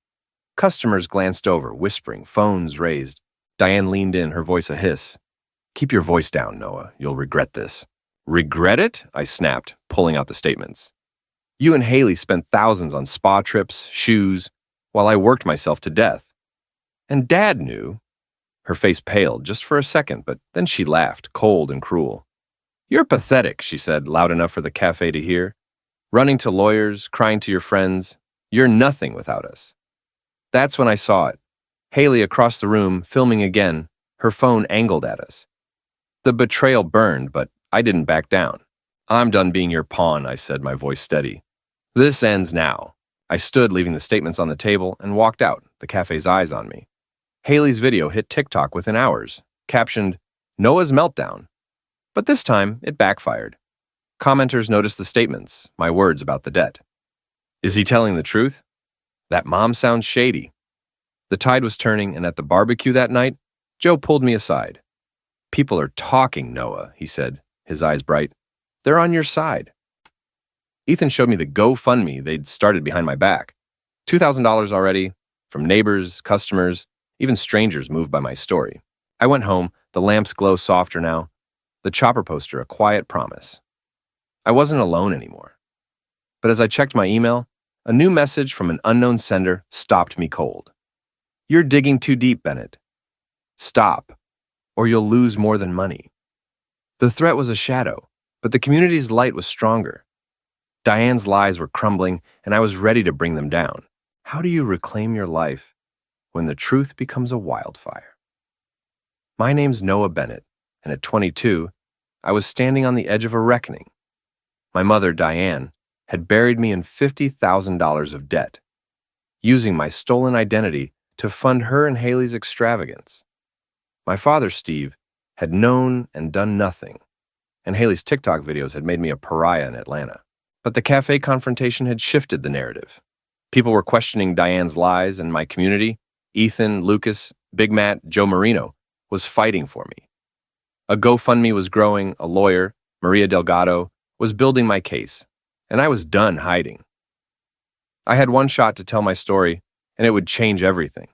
Customers glanced over, whispering, phones raised. Diane leaned in, her voice a hiss. "Keep your voice down, Noah. You'll regret this." "Regret it?" I snapped, pulling out the statements. "You and Haley spent thousands on spa trips, shoes, while I worked myself to death. And Dad knew." Her face paled just for a second, but then she laughed, cold and cruel. "You're pathetic," she said, loud enough for the cafe to hear. "Running to lawyers, crying to your friends. You're nothing without us." That's when I saw it. Haley across the room, filming again, her phone angled at us. The betrayal burned, but I didn't back down. "I'm done being your pawn," I said, my voice steady. "This ends now." I stood, leaving the statements on the table, and walked out, the cafe's eyes on me. Haley's video hit TikTok within hours, captioned, "Noah's Meltdown." But this time, it backfired. Commenters noticed the statements, my words about the debt. "Is he telling the truth? That mom sounds shady." The tide was turning, and at the barbecue that night, Joe pulled me aside. "People are talking, Noah," he said, his eyes bright. "They're on your side." Ethan showed me the GoFundMe they'd started behind my back. $2,000 already, from neighbors, customers, even strangers moved by my story. I went home, the lamps glow softer now, the chopper poster a quiet promise. I wasn't alone anymore. But as I checked my email, a new message from an unknown sender stopped me cold. "You're digging too deep, Bennett. Stop, or you'll lose more than money." The threat was a shadow, but the community's light was stronger. Diane's lies were crumbling, and I was ready to bring them down. How do you reclaim your life when the truth becomes a wildfire? My name's Noah Bennett, and at 22, I was standing on the edge of a reckoning. My mother, Diane, had buried me in $50,000 of debt, using my stolen identity to fund her and Haley's extravagance. My father, Steve, had known and done nothing, and Haley's TikTok videos had made me a pariah in Atlanta. But the cafe confrontation had shifted the narrative. People were questioning Diane's lies, and my community, Ethan, Lucas, Big Matt, Joe Marino, was fighting for me. A GoFundMe was growing, a lawyer, Maria Delgado, was building my case, and I was done hiding. I had one shot to tell my story, and it would change everything.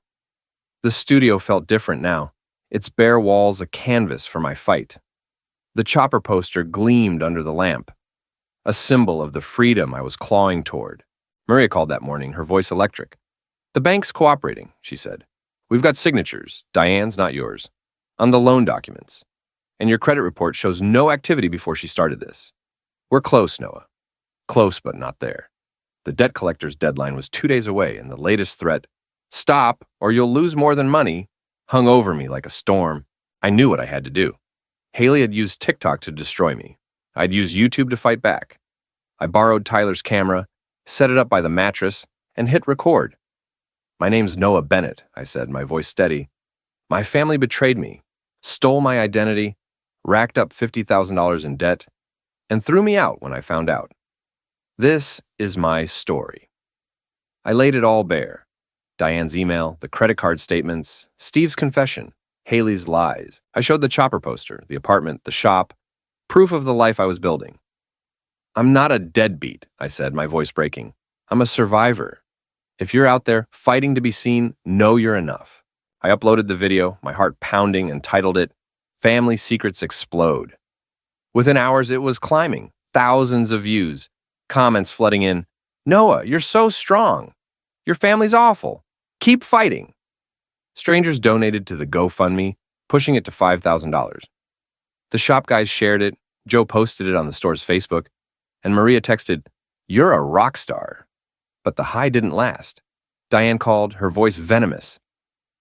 The studio felt different now, its bare walls a canvas for my fight. The chopper poster gleamed under the lamp, a symbol of the freedom I was clawing toward. Maria called that morning, her voice electric. "The bank's cooperating," she said. "We've got signatures, Diane's, not yours, on the loan documents, and your credit report shows no activity before she started this. We're close, Noah. Close, but not there." The debt collector's deadline was 2 days away, and the latest threat, "Stop, or you'll lose more than money," hung over me like a storm. I knew what I had to do. Haley had used TikTok to destroy me. I'd used YouTube to fight back. I borrowed Tyler's camera, set it up by the mattress, and hit record. "My name's Noah Bennett," I said, my voice steady. "My family betrayed me, stole my identity, racked up $50,000 in debt, and threw me out when I found out. This is my story." I laid it all bare. Diane's email, the credit card statements, Steve's confession, Haley's lies. I showed the chopper poster, the apartment, the shop, proof of the life I was building. "I'm not a deadbeat," I said, my voice breaking. "I'm a survivor. If you're out there fighting to be seen, know you're enough." I uploaded the video, my heart pounding, and titled it, "Family Secrets Explode." Within hours, it was climbing, thousands of views, comments flooding in. "Noah, you're so strong. Your family's awful. Keep fighting." Strangers donated to the GoFundMe, pushing it to $5,000. The shop guys shared it, Joe posted it on the store's Facebook, and Maria texted, "You're a rock star." But the high didn't last. Diane called, her voice venomous.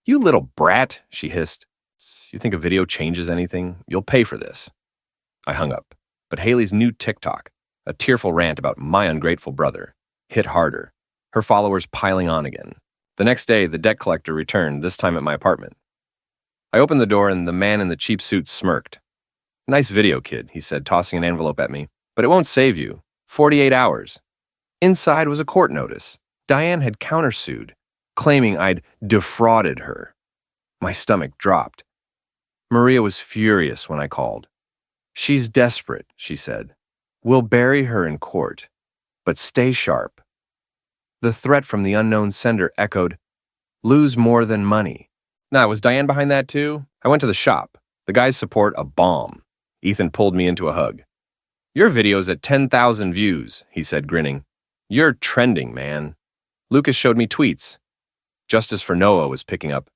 "You little brat," she hissed. "You think a video changes anything? You'll pay for this." I hung up. But Haley's new TikTok, a tearful rant about my ungrateful brother, hit harder, her followers piling on again. The next day, the debt collector returned, this time at my apartment. I opened the door, and the man in the cheap suit smirked. "Nice video, kid," he said, tossing an envelope at me. "But it won't save you. 48 hours. Inside was a court notice. Diane had countersued, claiming I'd defrauded her. My stomach dropped. Maria was furious when I called. "She's desperate," she said. "We'll bury her in court, but stay sharp." The threat from the unknown sender echoed, "Lose more than money." Now, was Diane behind that too? I went to the shop. The guys support a bomb. Ethan pulled me into a hug. "Your video's at 10,000 views," he said, grinning. "You're trending, man." Lucas showed me tweets. Justice for Noah was picking up.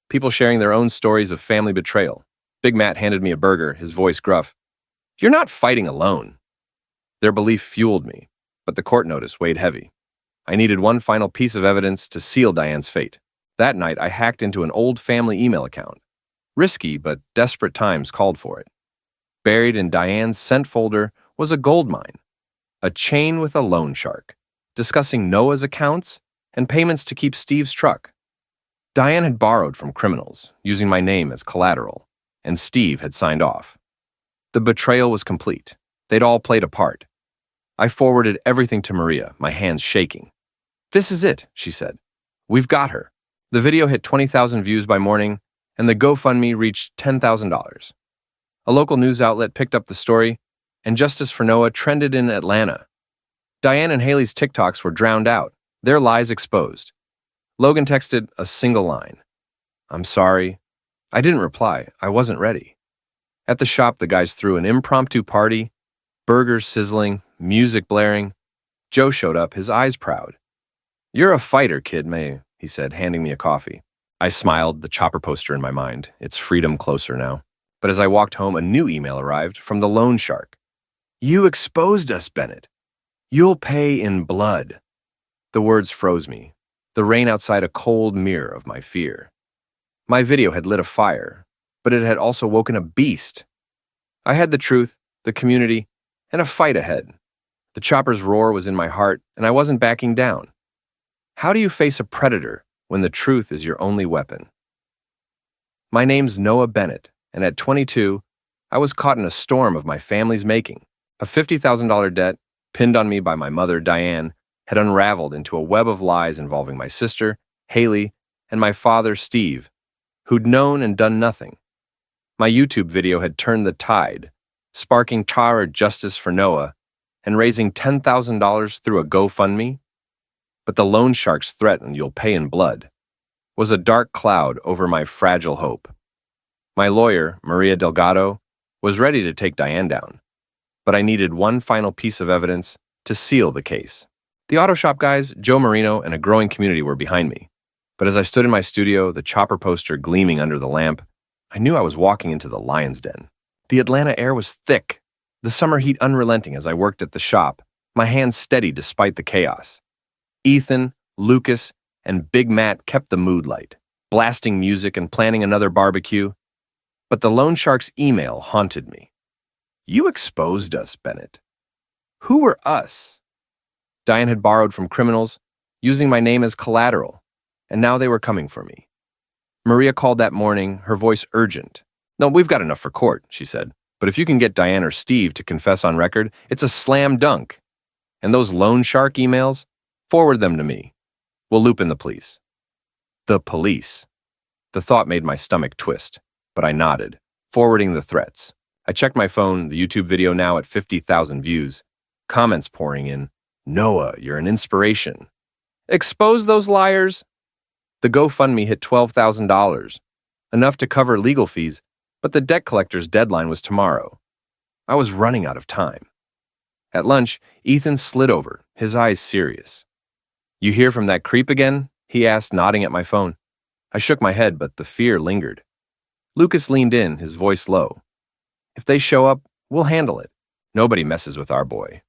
People sharing their own stories of family betrayal. Big Matt handed me a burger, his voice gruff. "You're not fighting alone." Their belief fueled me, but the court notice weighed heavy. I needed one final piece of evidence to seal Diane's fate. That night, I hacked into an old family email account. Risky, but desperate times called for it. Buried in Diane's sent folder was a gold mine, a chain with a loan shark, discussing Noah's accounts and payments to keep Steve's truck. Diane had borrowed from criminals, using my name as collateral, and Steve had signed off. The betrayal was complete. They'd all played a part. I forwarded everything to Maria, my hands shaking. "This is it," she said. "We've got her. The video hit 20,000 views by morning, and the GoFundMe reached $10,000. A local news outlet picked up the story, and justice for Noah trended in Atlanta. Diane and Haley's TikToks were drowned out, their lies exposed. Logan texted a single line. "I'm sorry." I didn't reply. I wasn't ready. At the shop, the guys threw an impromptu party, burgers sizzling, music blaring. Joe showed up, his eyes proud. "You're a fighter, kid, May," he said, handing me a coffee. I smiled, the chopper poster in my mind. It's freedom closer now. But as I walked home, a new email arrived from the loan shark. "You exposed us, Bennett. You'll pay in blood." The words froze me, the rain outside a cold mirror of my fear. My video had lit a fire, but it had also woken a beast. I had the truth, the community, and a fight ahead. The chopper's roar was in my heart, and I wasn't backing down. How do you face a predator when the truth is your only weapon? My name's Noah Bennett, and at 22, I was caught in a storm of my family's making. A $50,000 debt, pinned on me by my mother, Diane, had unraveled into a web of lies involving my sister, Haley, and my father, Steve, who'd known and done nothing. My YouTube video had turned the tide, sparking Tara justice for Noah and raising $10,000 through a GoFundMe. But the loan shark's threat, and "you'll pay in blood," was a dark cloud over my fragile hope. My lawyer, Maria Delgado, was ready to take Diane down, but I needed one final piece of evidence to seal the case. The auto shop guys, Joe Marino, and a growing community were behind me. But as I stood in my studio, the chopper poster gleaming under the lamp, I knew I was walking into the lion's den. The Atlanta air was thick, the summer heat unrelenting as I worked at the shop, my hands steady despite the chaos. Ethan, Lucas, and Big Matt kept the mood light, blasting music and planning another barbecue. But the loan shark's email haunted me. "You exposed us, Bennett." Who were us? Diane had borrowed from criminals, using my name as collateral, and now they were coming for me. Maria called that morning, her voice urgent. "No, we've got enough for court," she said. "But if you can get Diane or Steve to confess on record, it's a slam dunk. And those loan shark emails, forward them to me. We'll loop in the police." The police. The thought made my stomach twist, but I nodded, forwarding the threats. I checked my phone, the YouTube video now at 50,000 views. Comments pouring in. "Noah, you're an inspiration." "Expose those liars." The GoFundMe hit $12,000, enough to cover legal fees, but the debt collector's deadline was tomorrow. I was running out of time. At lunch, Ethan slid over, his eyes serious. "You hear from that creep again?" he asked, nodding at my phone. I shook my head, but the fear lingered. Lucas leaned in, his voice low. "If they show up, we'll handle it. Nobody messes with our boy."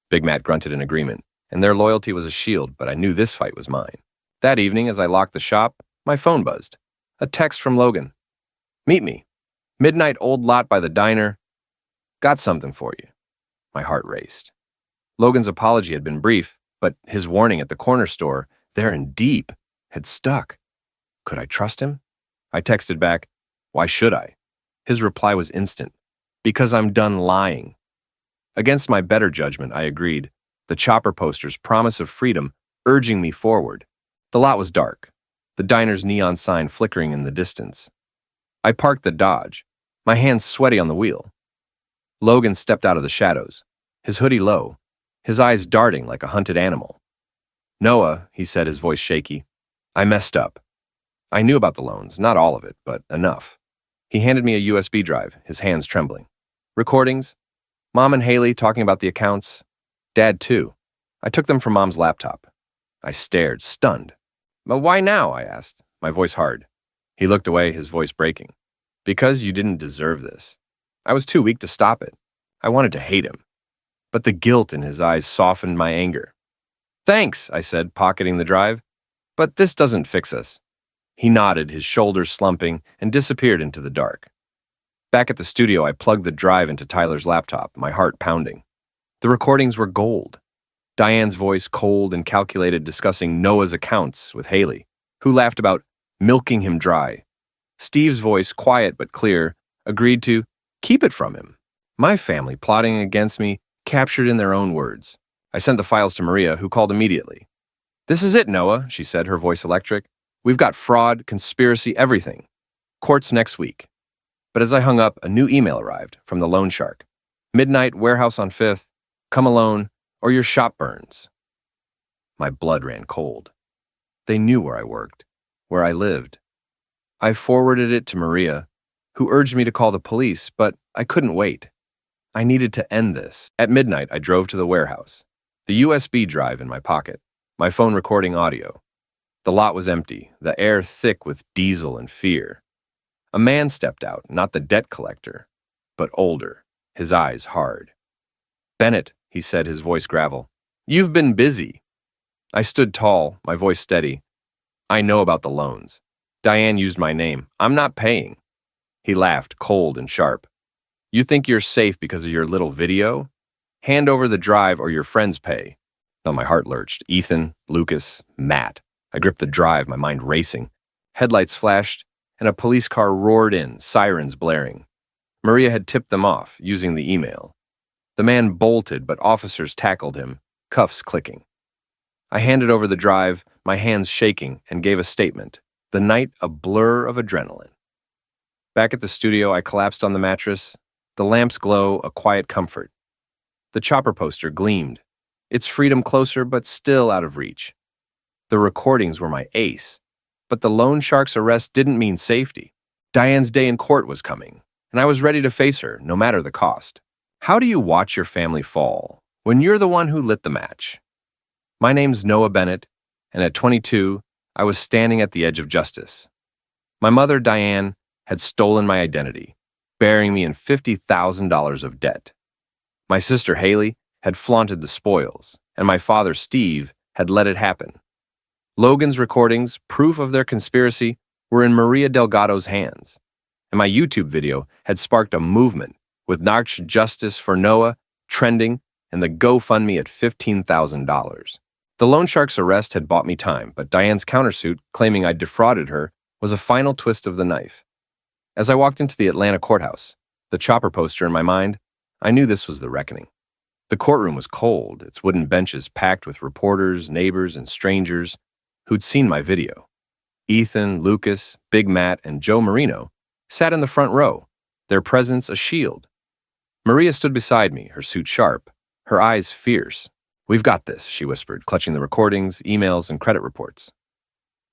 Big Matt grunted in agreement, and their loyalty was a shield, but I knew this fight was mine. That evening, as I locked the shop, my phone buzzed. A text from Logan. "Meet me. Midnight old lot by the diner. Got something for you." My heart raced. Logan's apology had been brief, but his warning at the corner store, there and deep, had stuck. Could I trust him? I texted back, "Why should I?" His reply was instant. "Because I'm done lying." Against my better judgment, I agreed, the chopper poster's promise of freedom urging me forward. The lot was dark, the diner's neon sign flickering in the distance. I parked the Dodge, my hands sweaty on the wheel. Logan stepped out of the shadows, his hoodie low, his eyes darting like a hunted animal. "Noah," he said, his voice shaky, "I messed up. I knew about the loans, not all of it, but enough." He handed me a USB drive, his hands trembling. Recordings, Mom and Haley talking about the accounts, Dad too. I took them from Mom's laptop. I stared, stunned. "But why now?" I asked, my voice hard. He looked away, his voice breaking. "Because you didn't deserve this." I was too weak to stop it. I wanted to hate him. But the guilt in his eyes softened my anger. "Thanks," I said, pocketing the drive. "But this doesn't fix us." He nodded, his shoulders slumping, and disappeared into the dark. Back at the studio, I plugged the drive into Tyler's laptop, my heart pounding. The recordings were gold. Diane's voice cold and calculated, discussing Noah's accounts with Haley, who laughed about milking him dry. Steve's voice, quiet but clear, agreed to keep it from him. My family plotting against me, captured in their own words. I sent the files to Maria, who called immediately. "This is it, Noah," she said, her voice electric. We've got fraud, conspiracy, everything. Courts next week. But as I hung up, a new email arrived from the loan shark. Midnight, warehouse on 5th. Come alone, or your shop burns. My blood ran cold. They knew where I worked, where I lived. I forwarded it to Maria, who urged me to call the police, but I couldn't wait. I needed to end this. At midnight, I drove to the warehouse, the USB drive in my pocket, my phone recording audio. The lot was empty, the air thick with diesel and fear. A man stepped out, not the debt collector, but older, his eyes hard. "Bennett," he said, his voice gravel. "You've been busy." I stood tall, my voice steady. "I know about the loans. Diane used my name. I'm not paying." He laughed, cold and sharp. "You think you're safe because of your little video? Hand over the drive or your friends pay." Now my heart lurched. Ethan, Lucas, Matt. I gripped the drive, my mind racing. Headlights flashed, and a police car roared in, sirens blaring. Maria had tipped them off, using the email. The man bolted, but officers tackled him, cuffs clicking. I handed over the drive, my hands shaking, and gave a statement. The night a blur of adrenaline. Back at the studio, I collapsed on the mattress. The lamp's glow, a quiet comfort. The chopper poster gleamed. Its freedom closer, but still out of reach. The recordings were my ace. But the loan shark's arrest didn't mean safety. Diane's day in court was coming, and I was ready to face her, no matter the cost. How do you watch your family fall when you're the one who lit the match? My name's Noah Bennett, and at 22, I was standing at the edge of justice. My mother, Diane, had stolen my identity, burying me in $50,000 of debt. My sister, Haley, had flaunted the spoils, and my father, Steve, had let it happen. Logan's recordings, proof of their conspiracy, were in Maria Delgado's hands, and my YouTube video had sparked a movement, with Narch Justice for Noah trending and the GoFundMe at $15,000. The loan shark's arrest had bought me time, but Diane's countersuit, claiming I'd defrauded her, was a final twist of the knife. As I walked into the Atlanta courthouse, the chopper poster in my mind, I knew this was the reckoning. The courtroom was cold, its wooden benches packed with reporters, neighbors, and strangers who'd seen my video. Ethan, Lucas, Big Matt, and Joe Marino sat in the front row, their presence a shield. Maria stood beside me, her suit sharp, her eyes fierce. "We've got this," she whispered, clutching the recordings, emails, and credit reports.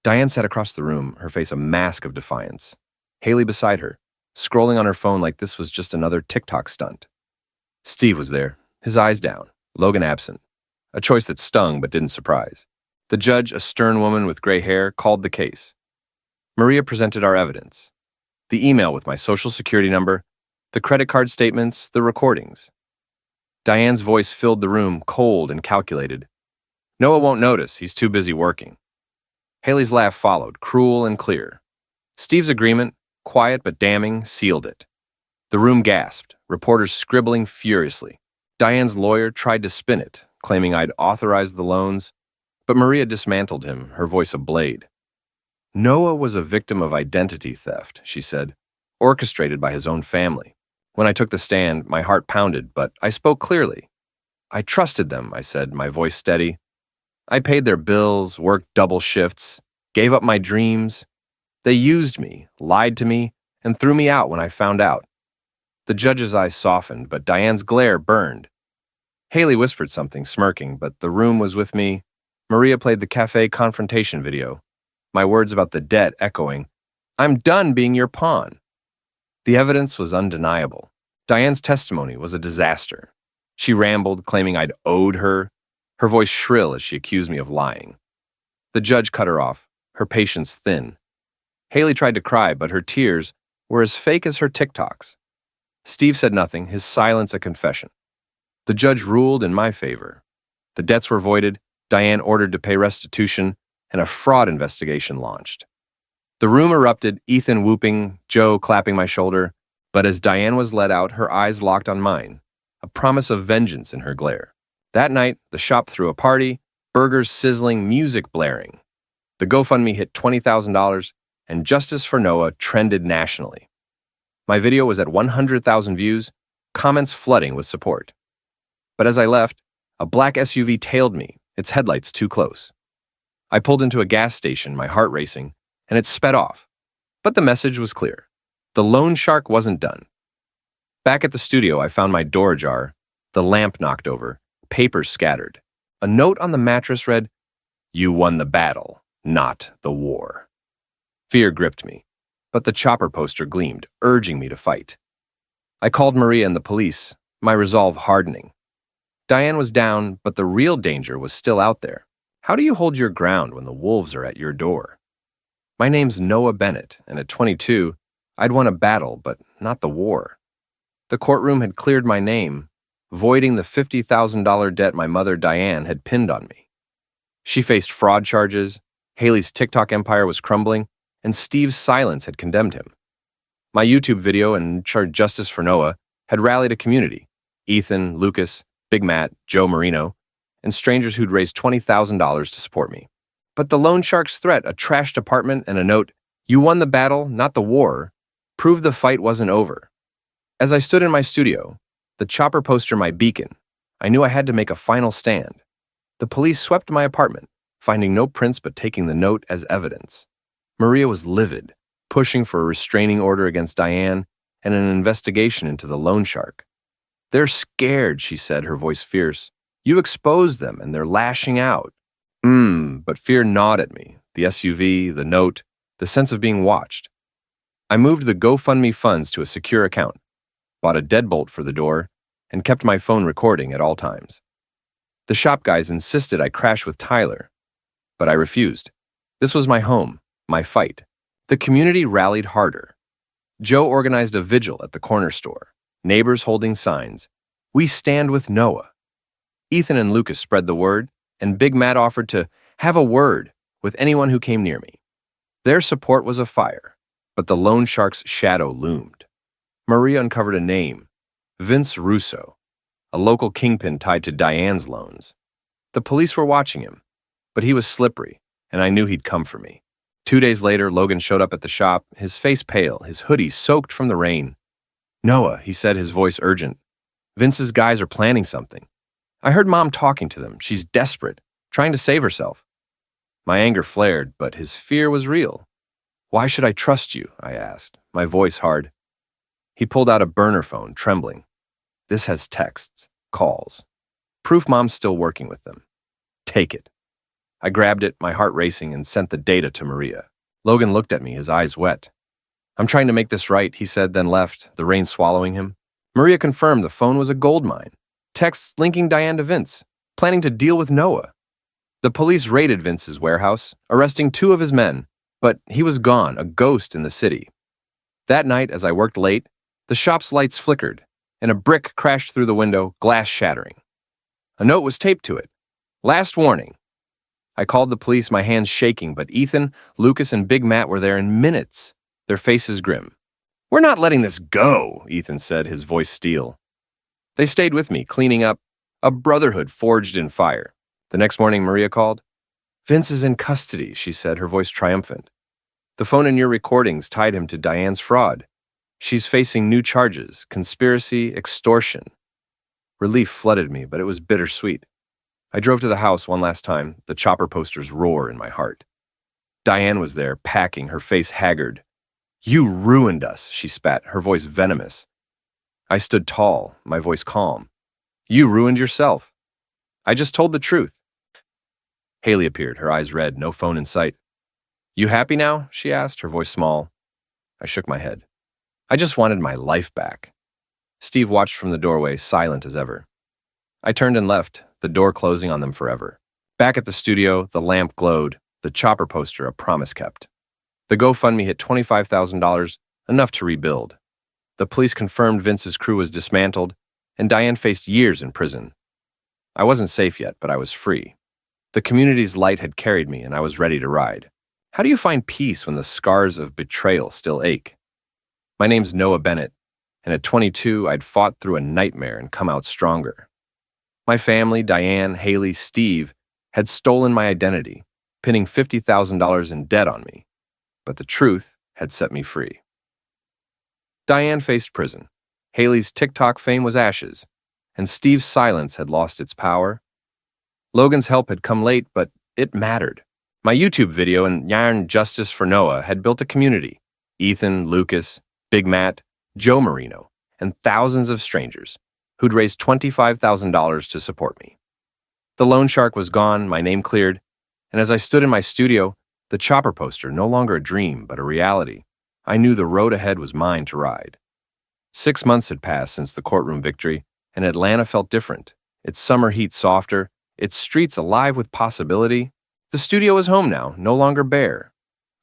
Diane sat across the room, her face a mask of defiance. Haley beside her, scrolling on her phone like this was just another TikTok stunt. Steve was there, his eyes down, Logan absent, a choice that stung but didn't surprise. The judge, a stern woman with gray hair, called the case. Maria presented our evidence. The email with my social security number, the credit card statements, the recordings. Diane's voice filled the room, cold and calculated. "Noah won't notice, he's too busy working." Haley's laugh followed, cruel and clear. Steve's agreement, quiet but damning, sealed it. The room gasped, reporters scribbling furiously. Diane's lawyer tried to spin it, claiming I'd authorized the loans, but Maria dismantled him, her voice a blade. "Noah was a victim of identity theft," she said, orchestrated by his own family. When I took the stand, my heart pounded, but I spoke clearly. "I trusted them," I said, my voice steady. "I paid their bills, worked double shifts, gave up my dreams. They used me, lied to me, and threw me out when I found out." The judge's eyes softened, but Diane's glare burned. Haley whispered something, smirking, but the room was with me. Maria played the cafe confrontation video, my words about the debt echoing, "I'm done being your pawn." The evidence was undeniable. Diane's testimony was a disaster. She rambled, claiming I'd owed her, her voice shrill as she accused me of lying. The judge cut her off, her patience thin. Haley tried to cry, but her tears were as fake as her TikToks. Steve said nothing, his silence a confession. The judge ruled in my favor. The debts were voided, Diane ordered to pay restitution, and a fraud investigation launched. The room erupted, Ethan whooping, Joe clapping my shoulder, but as Diane was let out, her eyes locked on mine, a promise of vengeance in her glare. That night, the shop threw a party, burgers sizzling, music blaring. The GoFundMe hit $20,000, and Justice for Noah trended nationally. My video was at 100,000 views, comments flooding with support. But as I left, a black SUV tailed me, its headlights too close. I pulled into a gas station, my heart racing, and it sped off. But the message was clear. The loan shark wasn't done. Back at the studio, I found my door ajar, the lamp knocked over, papers scattered. A note on the mattress read, "You won the battle, not the war." Fear gripped me, but the chopper poster gleamed, urging me to fight. I called Maria and the police, my resolve hardening. Diane was down, but the real danger was still out there. How do you hold your ground when the wolves are at your door? My name's Noah Bennett, and at 22, I'd won a battle, but not the war. The courtroom had cleared my name, voiding the $50,000 debt my mother Diane had pinned on me. She faced fraud charges, Haley's TikTok empire was crumbling, and Steve's silence had condemned him. My YouTube video and charged justice for Noah had rallied a community: Ethan, Lucas, Big Matt, Joe Marino, and strangers who'd raised $20,000 to support me. But the loan shark's threat, a trashed apartment and a note, "You won the battle, not the war," proved the fight wasn't over. As I stood in my studio, the chopper poster my beacon, I knew I had to make a final stand. The police swept my apartment, finding no prints but taking the note as evidence. Maria was livid, pushing for a restraining order against Diane and an investigation into the loan shark. "They're scared," she said, her voice fierce. "You exposed them, and they're lashing out." But fear gnawed at me. The SUV, the note, the sense of being watched. I moved the GoFundMe funds to a secure account, bought a deadbolt for the door, and kept my phone recording at all times. The shop guys insisted I crash with Tyler, but I refused. This was my home, my fight. The community rallied harder. Joe organized a vigil at the corner store, neighbors holding signs, "We stand with Noah." Ethan and Lucas spread the word, and Big Matt offered to have a word with anyone who came near me. Their support was a fire, but the loan shark's shadow loomed. Maria uncovered a name: Vince Russo, a local kingpin tied to Diane's loans. The police were watching him, but he was slippery, and I knew he'd come for me. 2 days later, Logan showed up at the shop, his face pale, his hoodie soaked from the rain. "Noah," he said, his voice urgent. "Vince's guys are planning something. I heard Mom talking to them. She's desperate, trying to save herself." My anger flared, but his fear was real. "Why should I trust you?" I asked, my voice hard. He pulled out a burner phone, trembling. "This has texts, calls. Proof Mom's still working with them. Take it." I grabbed it, my heart racing, and sent the data to Maria. Logan looked at me, his eyes wet. "I'm trying to make this right," he said, then left, the rain swallowing him. Maria confirmed the phone was a goldmine. Texts linking Diane to Vince, planning to deal with Noah. The police raided Vince's warehouse, arresting 2 of his men, but he was gone, a ghost in the city. That night, as I worked late, the shop's lights flickered, and a brick crashed through the window, glass shattering. A note was taped to it. "Last warning." I called the police, my hands shaking, but Ethan, Lucas, and Big Matt were there in minutes, their faces grim. "We're not letting this go," Ethan said, his voice steel. They stayed with me, cleaning up, a brotherhood forged in fire. The next morning, Maria called. "Vince is in custody," she said, her voice triumphant. "The phone in your recordings tied him to Diane's fraud. She's facing new charges: conspiracy, extortion." Relief flooded me, but it was bittersweet. I drove to the house one last time, the chopper posters roar in my heart. Diane was there, packing, her face haggard. "You ruined us," she spat, her voice venomous. I stood tall, my voice calm. "You ruined yourself. I just told the truth." Haley appeared, her eyes red, no phone in sight. "You happy now?" she asked, her voice small. I shook my head. "I just wanted my life back." Steve watched from the doorway, silent as ever. I turned and left, the door closing on them forever. Back at the studio, the lamp glowed, the chopper poster a promise kept. The GoFundMe hit $25,000, enough to rebuild. The police confirmed Vince's crew was dismantled, and Diane faced years in prison. I wasn't safe yet, but I was free. The community's light had carried me, and I was ready to ride. How do you find peace when the scars of betrayal still ache? My name's Noah Bennett, and at 22, I'd fought through a nightmare and come out stronger. My family, Diane, Haley, Steve, had stolen my identity, pinning $50,000 in debt on me. But the truth had set me free. Diane faced prison. Haley's TikTok fame was ashes, and Steve's silence had lost its power. Logan's help had come late, but it mattered. My YouTube video and Yarn Justice for Noah had built a community. Ethan, Lucas, Big Matt, Joe Marino, and thousands of strangers who'd raised $25,000 to support me. The loan shark was gone, my name cleared, and as I stood in my studio, the chopper poster no longer a dream but a reality, I knew the road ahead was mine to ride. 6 months had passed since the courtroom victory, and Atlanta felt different. Its summer heat softer, its streets alive with possibility. The studio was home now, no longer bare.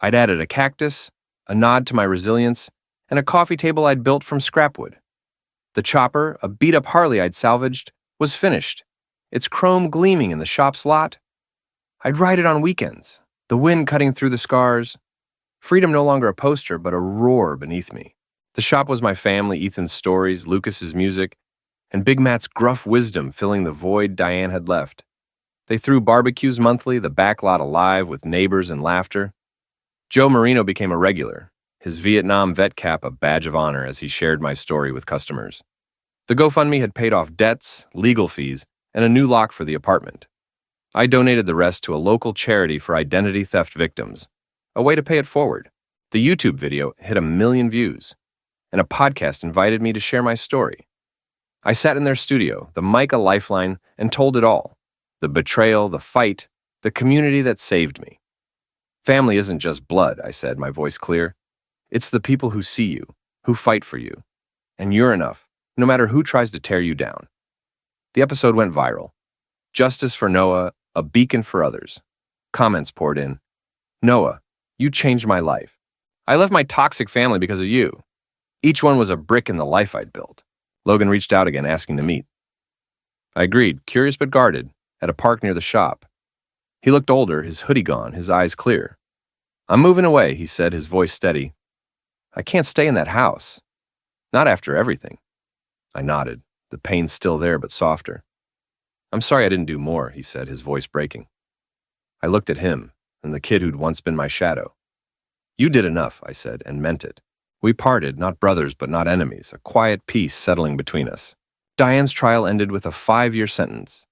I'd added a cactus, a nod to my resilience, and a coffee table I'd built from scrapwood. The chopper, a beat-up Harley I'd salvaged, was finished, its chrome gleaming in the shop's lot. I'd ride it on weekends, the wind cutting through the scars. Freedom no longer a poster, but a roar beneath me. The shop was my family, Ethan's stories, Lucas's music, and Big Matt's gruff wisdom filling the void Diane had left. They threw barbecues monthly, the back lot alive with neighbors and laughter. Joe Marino became a regular, his Vietnam vet cap a badge of honor as he shared my story with customers. The GoFundMe had paid off debts, legal fees, and a new lock for the apartment. I donated the rest to a local charity for identity theft victims, a way to pay it forward. The YouTube video hit 1 million views, and a podcast invited me to share my story. I sat in their studio, the mic a lifeline, and told it all. The betrayal, the fight, the community that saved me. Family isn't just blood, I said, my voice clear. It's the people who see you, who fight for you. And you're enough, no matter who tries to tear you down. The episode went viral. Justice for Noah, a beacon for others. Comments poured in. Noah, you changed my life. I left my toxic family because of you. Each one was a brick in the life I'd built. Logan reached out again, asking to meet. I agreed, curious but guarded, at a park near the shop. He looked older, his hoodie gone, his eyes clear. I'm moving away, he said, his voice steady. I can't stay in that house. Not after everything. I nodded, the pain still there but softer. I'm sorry I didn't do more, he said, his voice breaking. I looked at him, and the kid who'd once been my shadow. You did enough, I said, and meant it. We parted, not brothers but not enemies, a quiet peace settling between us. Diane's trial ended with a 5-year sentence.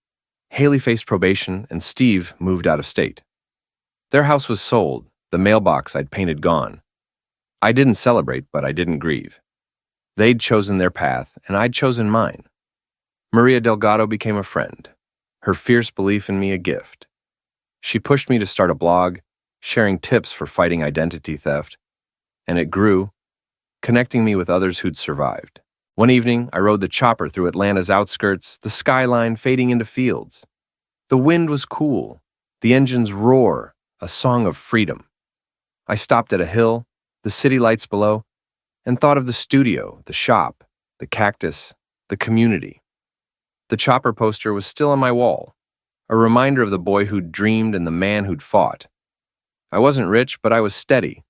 Haley faced probation, and Steve moved out of state. Their house was sold, the mailbox I'd painted gone. I didn't celebrate, but I didn't grieve. They'd chosen their path, and I'd chosen mine. Maria Delgado became a friend, her fierce belief in me a gift. She pushed me to start a blog, sharing tips for fighting identity theft, and it grew, connecting me with others who'd survived. One evening, I rode the chopper through Atlanta's outskirts, the skyline fading into fields. The wind was cool, the engine's roar, a song of freedom. I stopped at a hill, the city lights below, and thought of the studio, the shop, the cactus, the community. The chopper poster was still on my wall, a reminder of the boy who'd dreamed and the man who'd fought. I wasn't rich, but I was steady,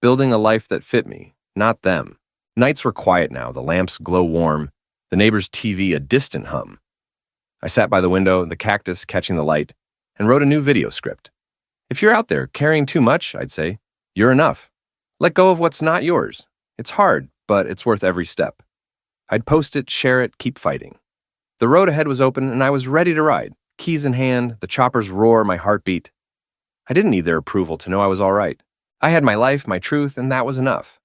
building a life that fit me, not them. Nights were quiet now, the lamps glow warm, the neighbor's TV a distant hum. I sat by the window, the cactus catching the light, and wrote a new video script. If you're out there carrying too much, I'd say, you're enough. Let go of what's not yours. It's hard, but it's worth every step. I'd post it, share it, keep fighting. The road ahead was open, and I was ready to ride, keys in hand, the chopper's roar, my heartbeat. I didn't need their approval to know I was all right. I had my life, my truth, and that was enough.